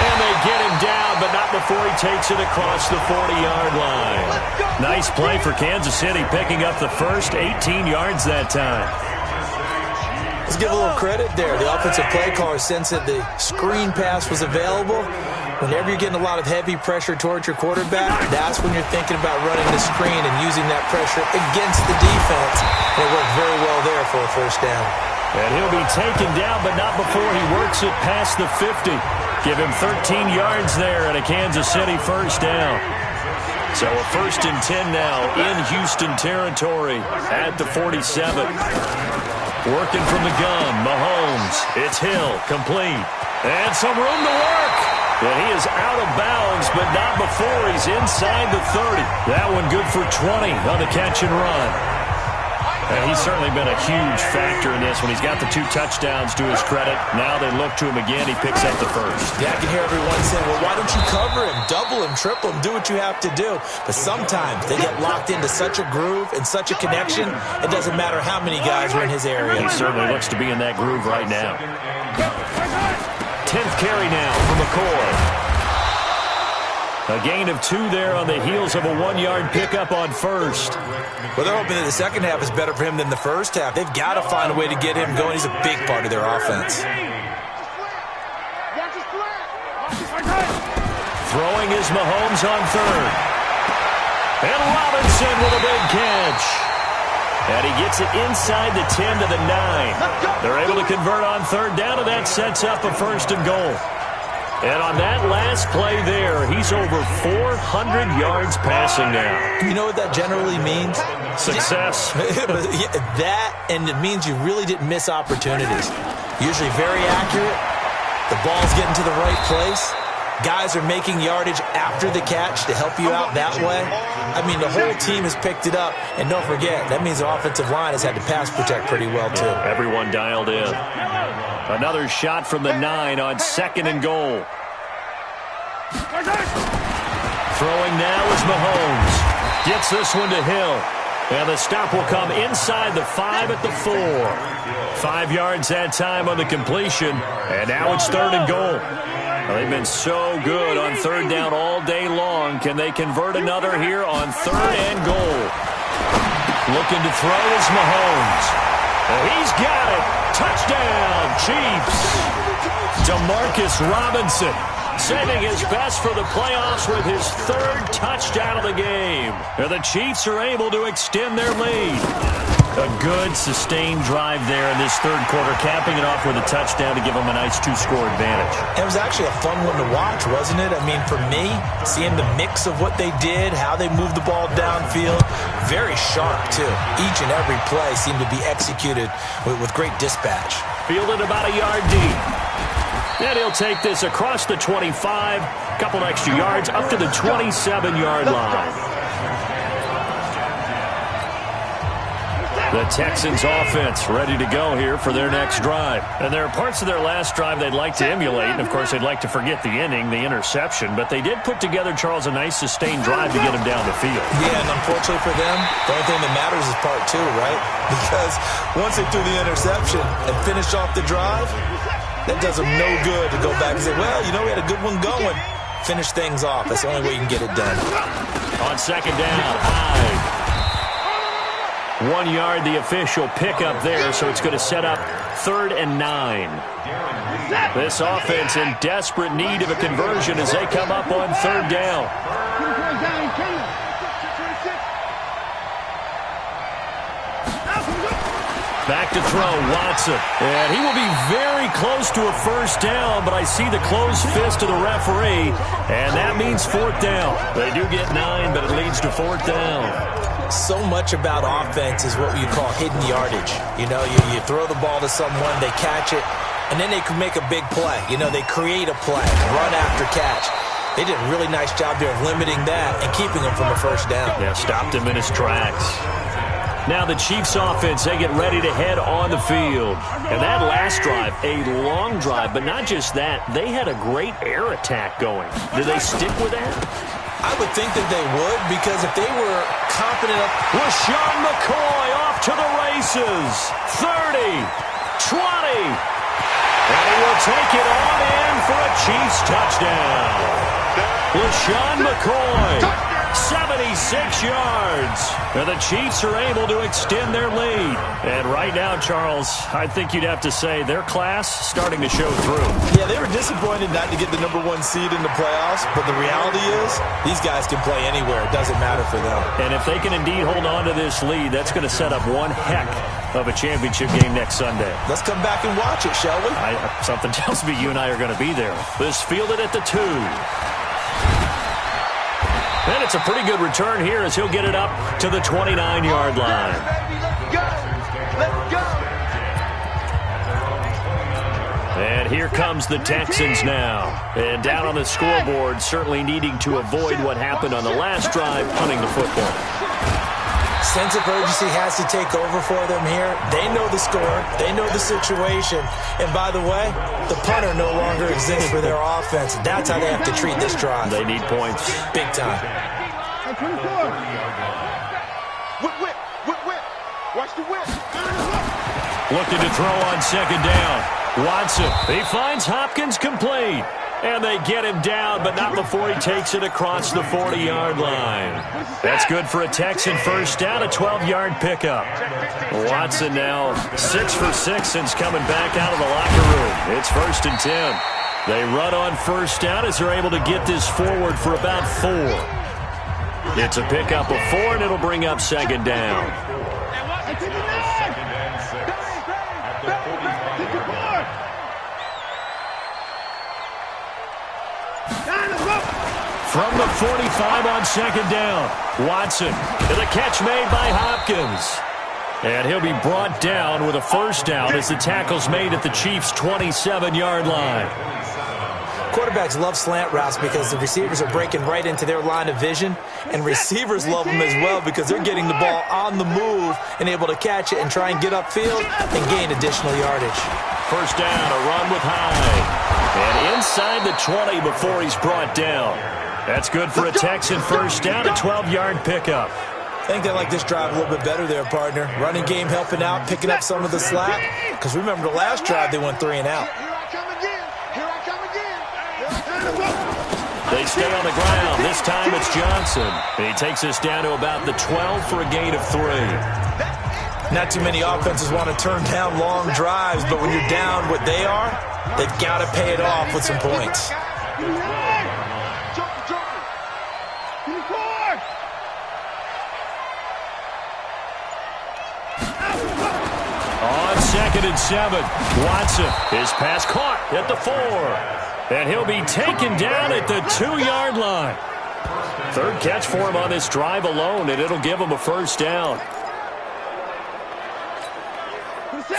And they get him down, but not before he takes it across the 40-yard line. Nice play for Kansas City, picking up the first 18 yards that time. Let's give a little credit there. The offensive play caller sensed that the screen pass was available. Whenever you're getting a lot of heavy pressure towards your quarterback, that's when you're thinking about running the screen and using that pressure against the defense. And it worked very well there for a first down. And he'll be taken down, but not before he works it past the 50. Give him 13 yards there and a Kansas City first down. So a 1st and 10 now in Houston territory at the 47. Working from the gun, Mahomes. It's Hill, complete. And some room to work. And he is out of bounds, but not before he's inside the 30. That one good for 20 on the catch and run. And he's certainly been a huge factor in this when he's got the 2 touchdowns to his credit. Now they look to him again. He picks up the first. Yeah, I can hear everyone saying, well, why don't you cover him, double him, triple him, do what you have to do. But sometimes they get locked into such a groove and such a connection, it doesn't matter how many guys are in his area. He certainly looks to be in that groove right now. 10th carry now for McCoy. A gain of 2 there on the heels of a 1-yard pickup on first. Well, they're hoping that the second half is better for him than the first half. They've got to find a way to get him going. He's a big part of their offense. Throwing is Mahomes on 3rd. And Robinson with a big catch. And he gets it inside the 10 to the 9. They're able to convert on 3rd down, and that sets up a 1st and goal. And on that last play there, he's over 400 yards passing now. You know what that generally means? Success. That, and it means you really didn't miss opportunities. Usually very accurate. The ball's getting to the right place. Guys are making yardage after the catch to help you out that way. I mean, the whole team has picked it up. And don't forget, that means the offensive line has had to pass protect pretty well, too. Everyone dialed in. Another shot from the 9 on 2nd and goal. Throwing now is Mahomes. Gets this one to Hill. And the stop will come inside the 5 at the 4. 5 yards that time on the completion. And now it's 3rd and goal. Well, they've been so good on 3rd down all day long. Can they convert another here on 3rd and goal? Looking to throw is Mahomes. And he's got it. Touchdown, Chiefs. Demarcus Robinson saving his best for the playoffs with his 3rd touchdown of the game. And the Chiefs are able to extend their lead. A good, sustained drive there in this 3rd quarter, capping it off with a touchdown to give them a nice 2-score advantage. It was actually a fun one to watch, wasn't it? I mean, for me, seeing the mix of what they did, how they moved the ball downfield, very sharp, too. Each and every play seemed to be executed with great dispatch. Fielded about a yard deep. And he'll take this across the 25, a couple extra yards, up to the 27-yard line. The Texans offense ready to go here for their next drive. And there are parts of their last drive they'd like to emulate. And, of course, they'd like to forget the inning, the interception. But they did put together, Charles, a nice sustained drive to get him down the field. Yeah, and unfortunately for them, the only thing that matters is part 2, right? Because once they threw the interception and finished off the drive, that does them no good to go back and say, well, you know, we had a good one going. Finish things off. That's the only way you can get it done. On 2nd down, Hyde. 1 yard, the official pickup there, so it's going to set up 3rd and 9. This offense in desperate need of a conversion as they come up on 3rd down. Back to throw, Watson. And he will be very close to a 1st down, but I see the closed fist of the referee, and that means 4th down. They do get 9, but it leads to 4th down. So much about offense is what you call hidden yardage. You know, you throw the ball to someone, they catch it, and then they can make a big play. You know, they create a play, run after catch. They did a really nice job there of limiting that and keeping him from a 1st down. Yeah, stopped him in his tracks. Now the Chiefs offense, they get ready to head on the field. And that last drive, a long drive, but not just that. They had a great air attack going. Did they stick with that? I would think that they would, because if they were confident enough. LaShawn McCoy off to the races. 30, 20. And he will take it on in for a Chiefs touchdown. LaShawn McCoy 76 yards. And the Chiefs are able to extend their lead. And right now, Charles, I think you'd have to say their class starting to show through. Yeah, they were disappointed not to get the #1 seed in the playoffs, but the reality is these guys can play anywhere. It doesn't matter for them. And if they can indeed hold on to this lead, that's going to set up one heck of a championship game next Sunday. Let's come back and watch it, shall we? Something tells me you and I are going to be there. This fielded at the 2. And it's a pretty good return here as he'll get it up to the 29-yard line. Let's go. And here comes the Texans now. And down on the scoreboard, certainly needing to avoid what happened on the last drive, punting the football. Sense of urgency has to take over for them here. They know the score. They know the situation. And by the way, the punter no longer exists for their offense. That's how they have to treat this drive. They need points. Big time. Whip. Watch the whip. Looking to throw on second down. Watson, he finds Hopkins complete. And they get him down, but not before he takes it across the 40-yard line. That's good for a Texan first down, a 12-yard pickup. Watson now 6 for 6 since coming back out of the locker room. It's 1st and 10. They run on first down as they're able to get this forward for about 4. It's a pickup of 4, and it'll bring up second down. From the 45 on second down, Watson, and a catch made by Hopkins. And he'll be brought down with a first down as the tackle's made at the Chiefs' 27-yard line. Quarterbacks love slant routes because the receivers are breaking right into their line of vision, and receivers love them as well because they're getting the ball on the move and able to catch it and try and get upfield and gain additional yardage. First down, a run with Hyde. And inside the 20 before he's brought down. That's good for a Texan first down, a 12-yard pickup. I think they like this drive a little bit better there, partner. Running game helping out, picking up some of the slack. Because remember the last drive, they went 3 and out. They stay on the ground. This time it's Johnson. And he takes us down to about the 12 for a gain of 3. Not too many offenses want to turn down long drives, but when you're down what they are, they've got to pay it off with some points. On 2nd and 7, Watson, his pass caught at the 4. And he'll be taken down at the 2-yard line. 3rd catch for him on this drive alone, and it'll give him a first down.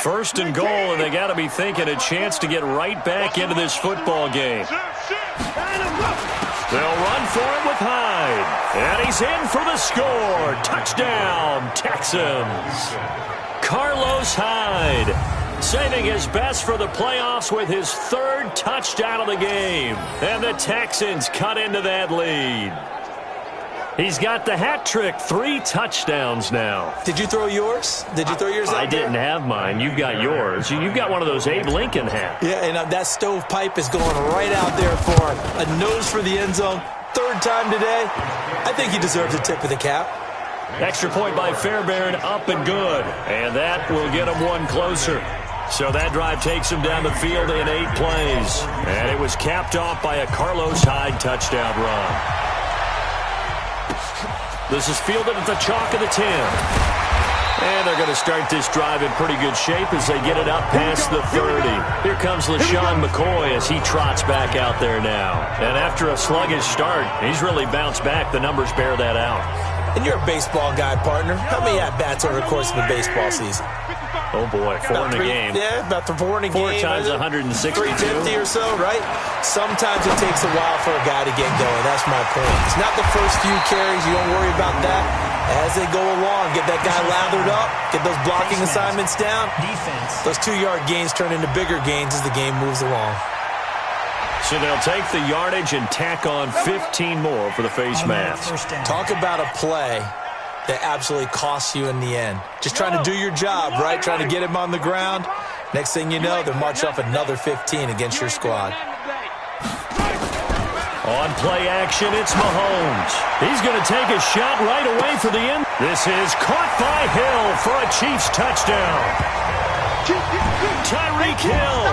1st and goal, and they got to be thinking a chance to get right back into this football game. They'll run for it with Hyde. And he's in for the score. Touchdown, Texans. Carlos Hyde saving his best for the playoffs with his 3rd touchdown of the game. And the Texans cut into that lead. He's got the hat trick, 3 touchdowns now. Did you throw yours? Did you throw yours out I didn't have mine. You've got yours. You've got one of those Abe Lincoln hats. Yeah, and that stovepipe is going right out there for a nose for the end zone. 3rd time today. I think he deserves a tip of the cap. Extra point by Fairbairn, up and good. And that will get him one closer. So that drive takes him down the field in 8 plays. And it was capped off by a Carlos Hyde touchdown run. This is fielded at the chalk of the 10. And they're going to start this drive in pretty good shape as they get it up past the 30. Here comes LaShawn McCoy as he trots back out there now. And after a sluggish start, he's really bounced back. The numbers bear that out. And you're a baseball guy, partner. How many at-bats over the course of a baseball season? Oh, boy, 4 in a game. Yeah, about 4 in a 4 game. 4 times 162. 350 or so, right? Sometimes it takes a while for a guy to get going. That's my point. It's not the first few carries. You don't worry about that. As they go along, get that guy lathered up, get those blocking assignments down. Those 2-yard gains turn into bigger gains as the game moves along. So they'll take the yardage and tack on 15 more for the face mask. Talk about a play that absolutely costs you in the end. Just trying to do your job, right? Trying to get him on the ground. Next thing you know, they'll march off another 15 against your squad. On play action, it's Mahomes. He's going to take a shot right away for the end. This is caught by Hill for a Chiefs touchdown. Tyreek Hill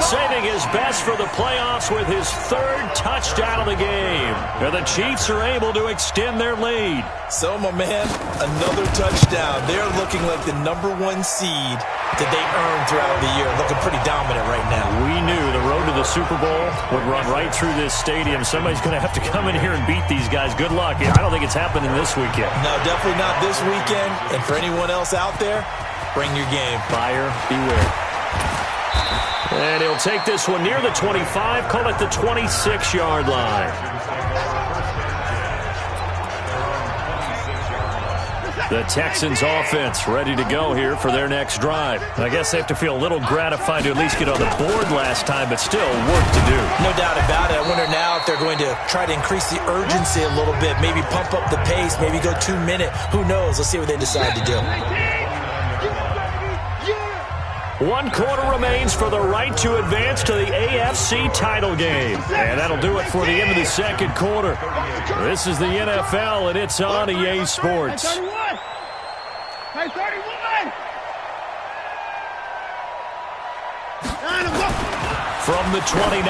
saving his best for the playoffs with his third touchdown of the game. And the Chiefs are able to extend their lead. So, my man, another touchdown. They're looking like the #1 seed that they earned throughout the year. Looking pretty dominant right now. We knew the road to the Super Bowl would run right through this stadium. Somebody's going to have to come in here and beat these guys. Good luck. I don't think it's happening this weekend. No, definitely not this weekend. And for anyone else out there, bring your game. Buyer beware. And he'll take this one near the 25, call it the 26-yard line. The Texans offense ready to go here for their next drive. I guess they have to feel a little gratified to at least get on the board last time, but still work to do. No doubt about it. I wonder now if they're going to try to increase the urgency a little bit, maybe pump up the pace, maybe go 2-minute. Who knows? Let's see what they decide to do. 1 quarter remains for the right to advance to the AFC title game. And that'll do it for the end of the second quarter. This is the NFL, and it's on EA Sports. 31. From the 29,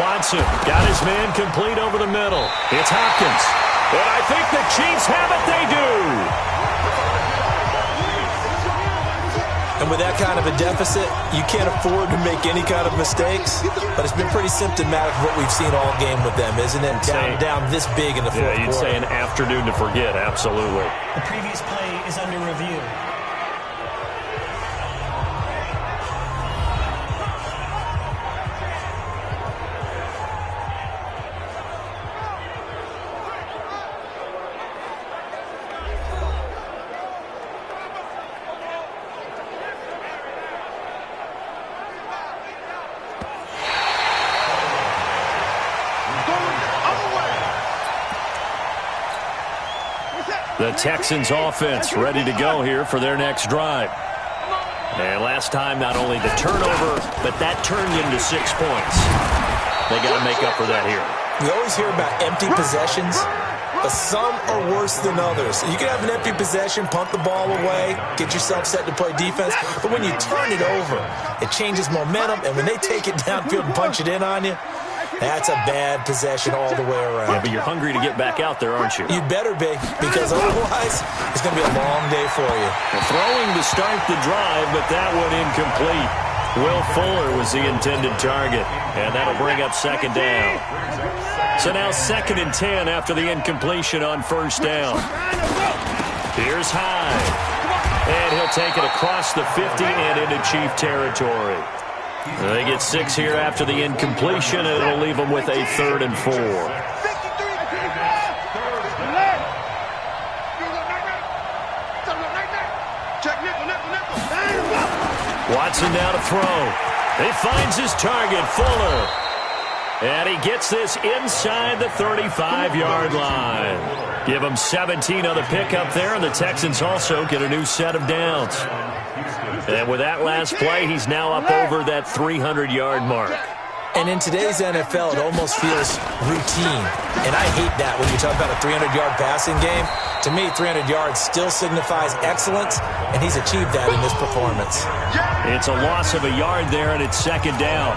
Watson got his man complete over the middle. It's Hopkins. And I think the Chiefs have it. They do. And with that kind of a deficit, you can't afford to make any kind of mistakes. But it's been pretty symptomatic of what we've seen all game with them, isn't it? Down this big in the fourth quarter. Yeah, you'd say an afternoon to forget, absolutely. The previous play is under review. The Texans offense ready to go here for their next drive. And last time, not only the turnover, but that turned into 6 points. They got to make up for that here. We always hear about empty possessions, but some are worse than others. You can have an empty possession, punt the ball away, get yourself set to play defense, but when you turn it over, it changes momentum, and when they take it downfield and punch it in on you, that's a bad possession all the way around. Yeah, but you're hungry to get back out there, aren't you? You'd better be, because otherwise it's going to be a long day for you. Well, throwing to start the drive, but that one incomplete. Will Fuller was the intended target, and that'll bring up second down. So now 2nd and 10 after the incompletion on first down. Here's Hyde, and he'll take it across the 50 and into Chief territory. They get 6 here after the incompletion, and it'll leave them with a 3rd and 4. Watson now to throw. He finds his target, Fuller. And he gets this inside the 35-yard line. Give him 17 on the pickup there, and the Texans also get a new set of downs. And with that last play, he's now up over that 300-yard mark. And in today's NFL, it almost feels routine. And I hate that when you talk about a 300-yard passing game. To me, 300 yards still signifies excellence, and he's achieved that in this performance. It's a loss of a yard there, and it's 2nd down.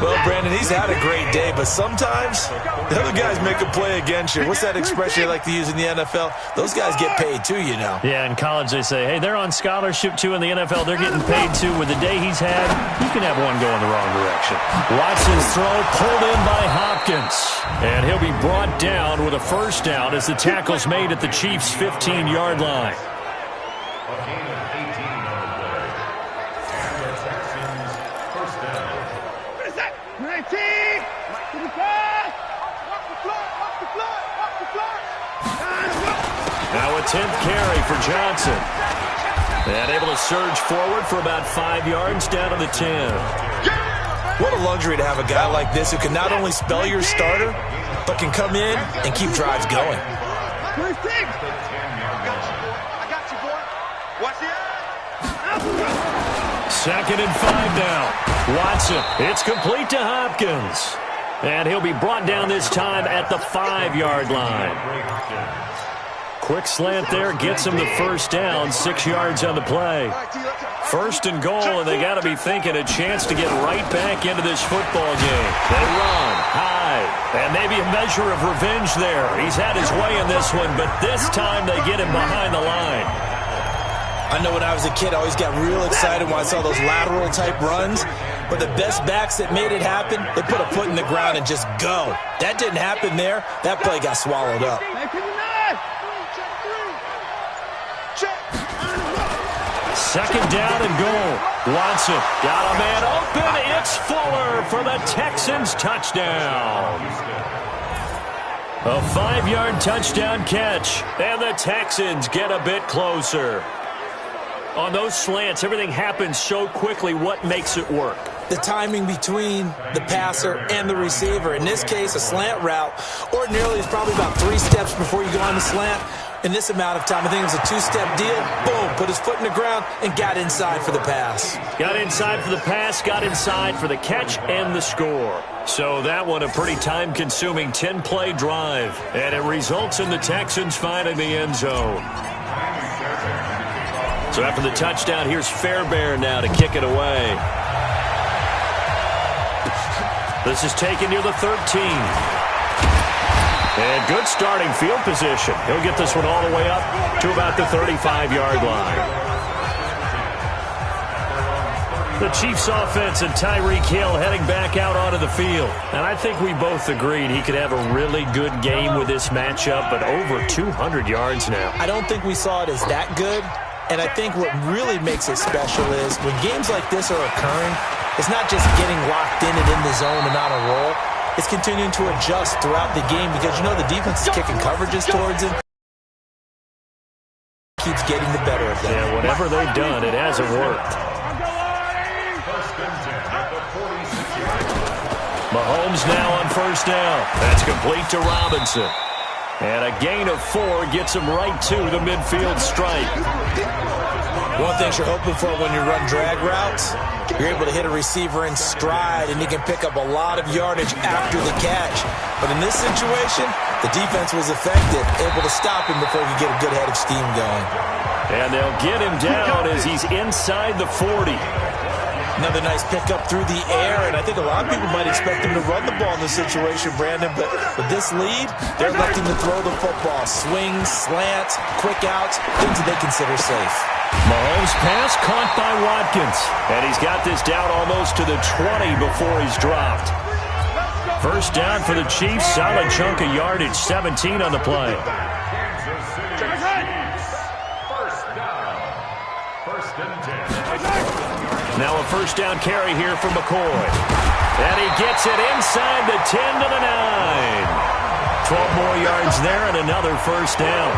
Well, Brandon, he's had a great day, but sometimes the other guys make a play against you. What's that expression you like to use in the NFL? Those guys get paid too, you know. Yeah, in college they say, hey, they're on scholarship too. In the NFL, they're getting paid too. With the day he's had, you can have one going the wrong direction. Watson's throw pulled in by Hopkins. And he'll be brought down with a first down as the tackle's made at the Chiefs' 15-yard line. Now a 10th carry for Johnson. And able to surge forward for about 5 yards down to the 10. What a luxury to have a guy like this who can not only spell your starter, but can come in and keep drives going. Second and 5 now. Watson. It's complete to Hopkins. And he'll be brought down this time at the 5-yard line. Quick slant there gets him the first down, 6 yards on the play. First and goal, and they got to be thinking a chance to get right back into this football game. They run high, and maybe a measure of revenge there. He's had his way in this one, but this time they get him behind the line. I know when I was a kid, I always got real excited when I saw those lateral-type runs. But the best backs that made it happen, they put a foot in the ground and just go. That didn't happen there. That play got swallowed up. Second down and goal. Watson got a man open. It's Fuller for the Texans touchdown. A 5-yard touchdown catch, and the Texans get a bit closer. On those slants, everything happens so quickly. What makes it work? The timing between the passer and the receiver. In this case, a slant route ordinarily is probably about 3 steps before you go on the slant. In this amount of time, I think it was a 2-step deal. Boom, put his foot in the ground and got inside for the pass. Got inside for the pass, got inside for the catch and the score. So that one a pretty time-consuming 10-play drive. And it results in the Texans finding the end zone. So after the touchdown, here's Fairbairn now to kick it away. This is taken near the 13. And good starting field position. He'll get this one all the way up to about the 35-yard line. The Chiefs offense and Tyreek Hill heading back out onto the field. And I think we both agreed he could have a really good game with this matchup, but over 200 yards now. I don't think we saw it as that good. And I think what really makes it special is when games like this are occurring, it's not just getting locked in and in the zone and on a roll. It's continuing to adjust throughout the game because, you know, the defense is kicking coverages towards him. Keeps getting the better of them. Yeah, whatever they've done, it hasn't worked. Mahomes now on first down. That's complete to Robinson. And a gain of 4 gets him right to the midfield stripe. One thing you're hoping for when you run drag routes, you're able to hit a receiver in stride, and he can pick up a lot of yardage after the catch. But in this situation, the defense was effective, able to stop him before he could get a good head of steam going. And they'll get him down as he's inside the 40. Another nice pickup through the air, and I think a lot of people might expect him to run the ball in this situation, Brandon, but with this lead, they're electing to throw the football. Swings, slants, quick outs, things that they consider safe. Mahomes' pass caught by Watkins, and he's got this down almost to the 20 before he's dropped. First down for the Chiefs, solid chunk of yardage, 17 on the play. Now a first down carry here for McCoy. And he gets it inside the 10 to the 9. 12 more yards there and another first down.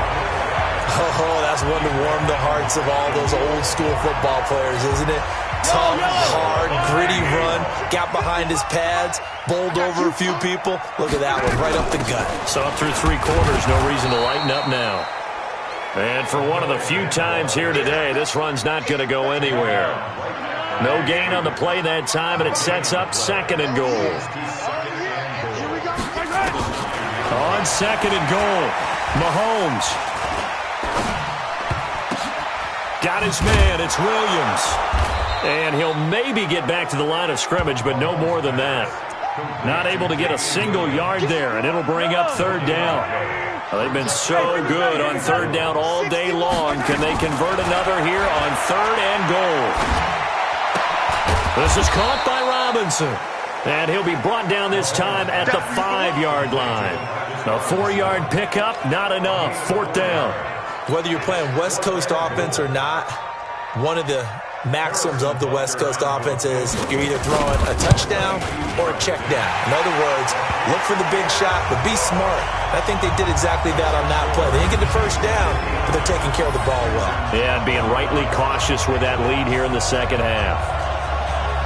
Oh, that's one to warm the hearts of all those old school football players, isn't it? Tough, hard, gritty run. Got behind his pads, bowled over a few people. Look at that one, right up the gut. So up through 3 quarters, no reason to lighten up now. And for one of the few times here today, this run's not going to go anywhere. No gain on the play that time, and it sets up second and goal. On second and goal, Mahomes. Got his man, it's Williams. And he'll maybe get back to the line of scrimmage, but no more than that. Not able to get a single yard there, and it'll bring up third down. Well, they've been so good on third down all day long. Can they convert another here on third and goal? This is caught by Robinson. And he'll be brought down this time at the 5-yard line. A 4-yard pickup, not enough. Fourth down. Whether you're playing West Coast offense or not, one of the maxims of the West Coast offense is you're either throwing a touchdown or a check down. In other words, look for the big shot, but be smart. I think they did exactly that on that play. They didn't get the first down, but they're taking care of the ball well. Yeah, and being rightly cautious with that lead here in the second half.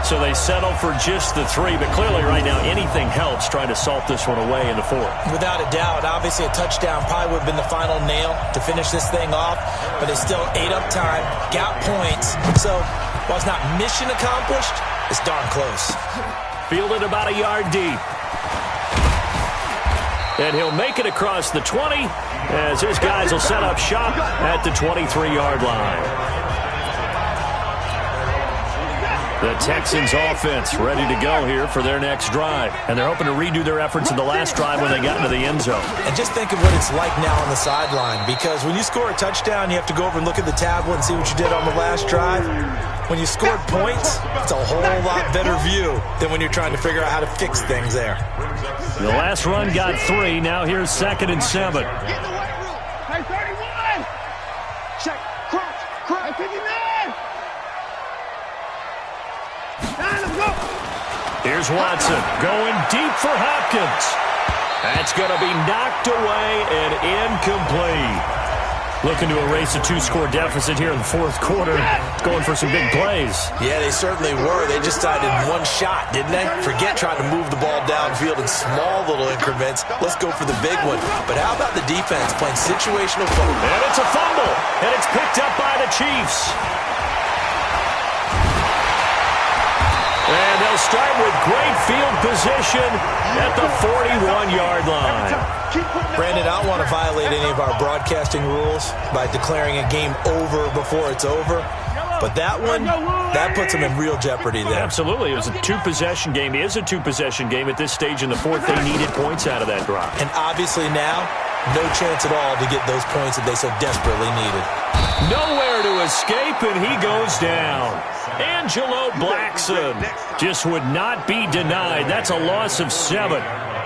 So they settle for just the 3, but clearly right now anything helps trying to salt this one away in the 4th. Without a doubt, obviously a touchdown probably would have been the final nail to finish this thing off, but they still ate up time, got points. So while it's not mission accomplished, it's darn close. Fielded about a yard deep. And he'll make it across the 20 as his guys will set up shop at the 23-yard line. The Texans offense ready to go here for their next drive. And they're hoping to redo their efforts in the last drive when they got into the end zone. And just think of what it's like now on the sideline, because when you score a touchdown, you have to go over and look at the tablet and see what you did on the last drive. When you scored points, it's a whole lot better view than when you're trying to figure out how to fix things there. The last run got 3. Now here's 2nd and 7. Get in the white room. Hey, 31. Check. Crunch. 59. Here's Watson going deep for Hopkins. That's going to be knocked away and incomplete. Looking to erase a 2-score deficit here in the fourth quarter. Going for some big plays. Yeah, they certainly were. They just decided one shot, didn't they? Forget trying to move the ball downfield in small little increments. Let's go for the big one. But how about the defense playing situational football? And it's a fumble. And it's picked up by the Chiefs. And they'll start with great field position at the 41-yard line. Brandon, I don't want to violate any of our broadcasting rules by declaring a game over before it's over. But that one, that puts them in real jeopardy there. Absolutely. It was a 2-possession game. It is a 2-possession game at this stage in the fourth. They needed points out of that drive. And obviously now, no chance at all to get those points that they so desperately needed. Nowhere to escape, and he goes down. Angelo Blackson just would not be denied. That's a loss of 7.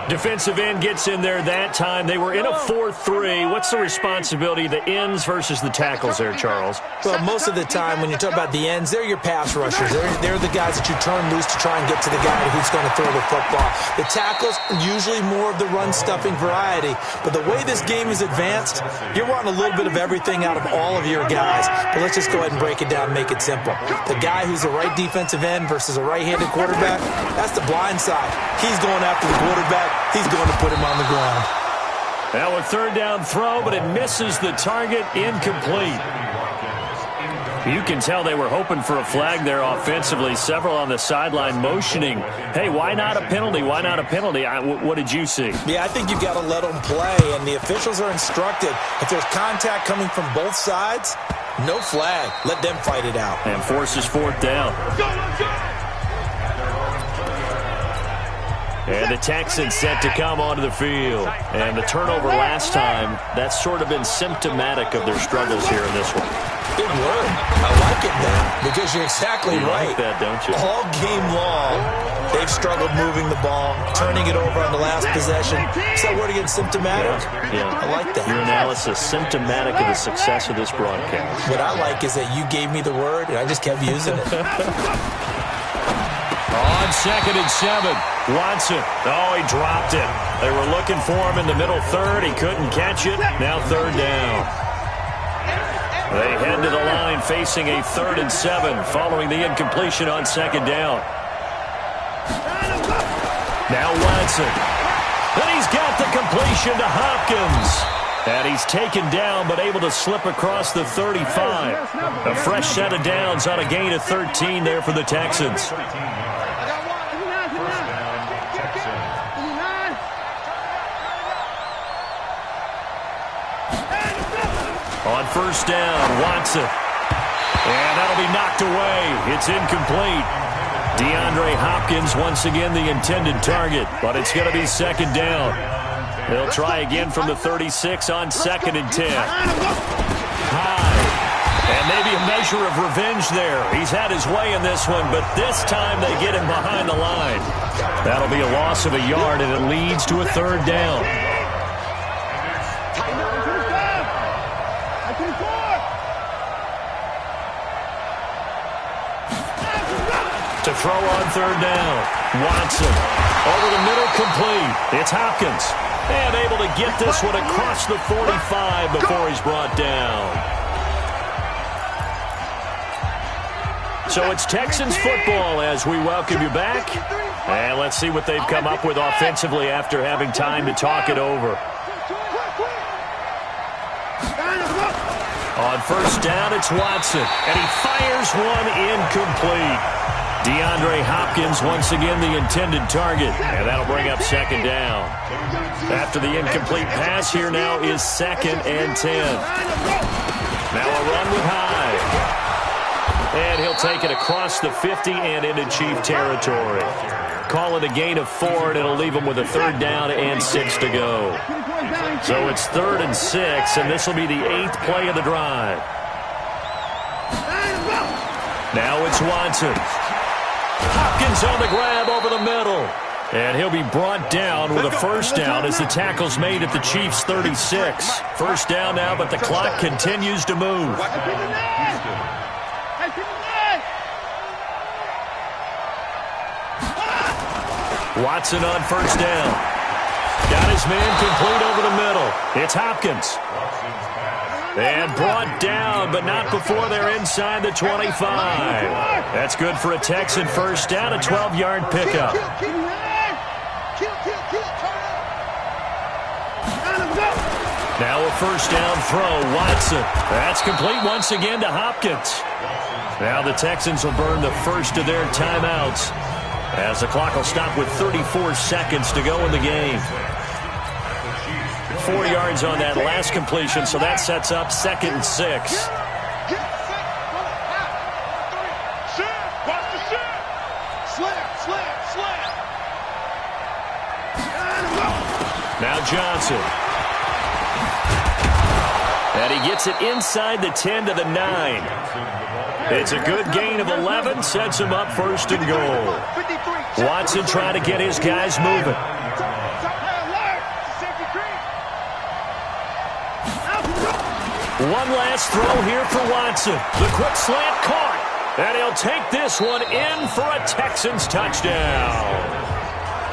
Defensive end gets in there that time. They were in a 4-3. What's the responsibility of the ends versus the tackles there, Charles? Well, most of the time when you talk about the ends, they're your pass rushers. They're the guys that you turn loose to try and get to the guy who's going to throw the football. The tackles, usually more of the run-stuffing variety. But the way this game is advanced, you're wanting a little bit of everything out of all of your guys. But let's just go ahead and break it down and make it simple. The guy who's the right defensive end versus a right-handed quarterback, that's the blind side. He's going after the quarterback. He's going to put him on the ground. Now a 3rd down throw, but it misses the target. Incomplete. You can tell they were hoping for a flag there offensively. Several on the sideline motioning, hey, why not a penalty? Why not a penalty? What did you see? Yeah, I think you've got to let them play, and the officials are instructed. If there's contact coming from both sides, no flag. Let them fight it out. And forces 4th down. Let's go. And the Texans set to come onto the field. And the turnover last time, that's sort of been symptomatic of their struggles here in this one. Good word. I like it now because you're exactly right. You like that, don't you? All game long, they've struggled moving the ball, turning it over on the last possession. Is that word again, symptomatic? Yeah. I like that. Your analysis, symptomatic of the success of this broadcast. What I like is that you gave me the word, and I just kept using it. On 2nd and 7, Watson. Oh, he dropped it. They were looking for him in the middle 3rd. He couldn't catch it. Now 3rd down. They head to the line facing a 3rd and 7 following the incompletion on 2nd down. Now Watson. And he's got the completion to Hopkins. And he's taken down but able to slip across the 35. A fresh set of downs on a gain of 13 there for the Texans. On 1st down, Watson. And that'll be knocked away. It's incomplete. DeAndre Hopkins once again the intended target, but it's going to be 2nd down. They'll try again from the 36 on 2nd and 10. High. And maybe a measure of revenge there. He's had his way in this one, but this time they get him behind the line. That'll be a loss of a yard, and it leads to a 3rd down. To throw on 3rd down. Watson over the middle, complete. It's Hopkins. And able to get this one across the 45 before he's brought down. So it's Texans football as we welcome you back. And let's see what they've come up with offensively after having time to talk it over. On 1st down, it's Watson. And he fires one incomplete. DeAndre Hopkins once again the intended target, and that'll bring up second down. After the incomplete pass, here now is 2nd and 10. Now a run with Hyde. And he'll take it across the 50 and into Chief territory. Call it a gain of 4, and it'll leave him with a 3rd down and 6 to go. So it's 3rd and 6, and this will be the 8th play of the drive. Now it's Watson. Hopkins on the grab over the middle. And he'll be brought down with a 1st down as the tackle's made at the Chiefs' 36. 1st down now, but the clock continues to move. Watson on 1st down. Got his man complete over the middle. It's Hopkins. And brought down, but not before they're inside the 25. That's good for a Texan 1st down, a 12-yard pickup. Now a 1st down throw, Watson. That's complete once again to Hopkins. Now the Texans will burn the first of their timeouts, as the clock will stop with 34 seconds to go in the game. 4 yards on that last completion, so that sets up 2nd and 6. Now Johnson. And he gets it inside the 10 to the 9. It's a good gain of 11, sets him up 1st and goal. Watson trying to get his guys moving. One last throw here for Watson. The quick slant caught. And he'll take this one in for a Texans touchdown.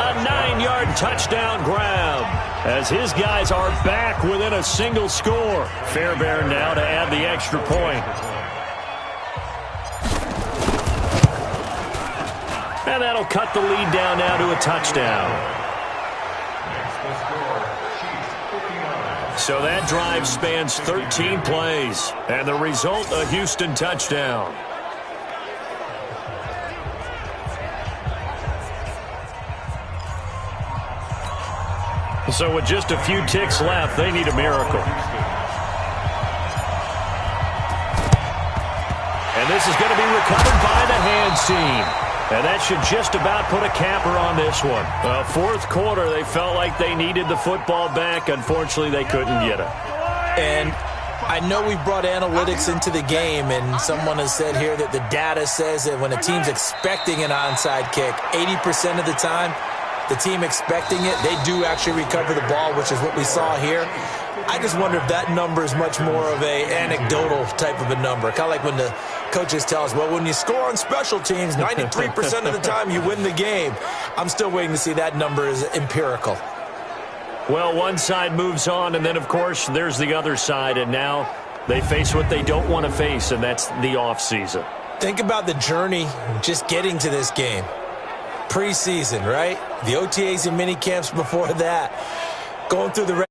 A 9-yard touchdown grab, as his guys are back within a single score. Fairbairn now to add the extra point. And that'll cut the lead down now to a touchdown. So that drive spans 13 plays, and the result, a Houston touchdown. So with just a few ticks left, they need a miracle. And this is going to be recovered by the hands team. And that should just about put a capper on this one. 4th quarter, they felt like they needed the football back. Unfortunately, they couldn't get it. And I know we brought analytics into the game, and someone has said here that the data says that when a team's expecting an onside kick, 80% of the time, the team expecting it, they do actually recover the ball, which is what we saw here. I just wonder if that number is much more of a anecdotal type of a number. Kind of like when the coaches tell us, well, when you score on special teams, 93% of the time you win the game. I'm still waiting to see that number is empirical. Well, one side moves on, and then, of course, there's the other side, and now they face what they don't want to face, and that's the offseason. Think about the journey just getting to this game. Preseason, right? The OTAs and mini camps before that. Going through the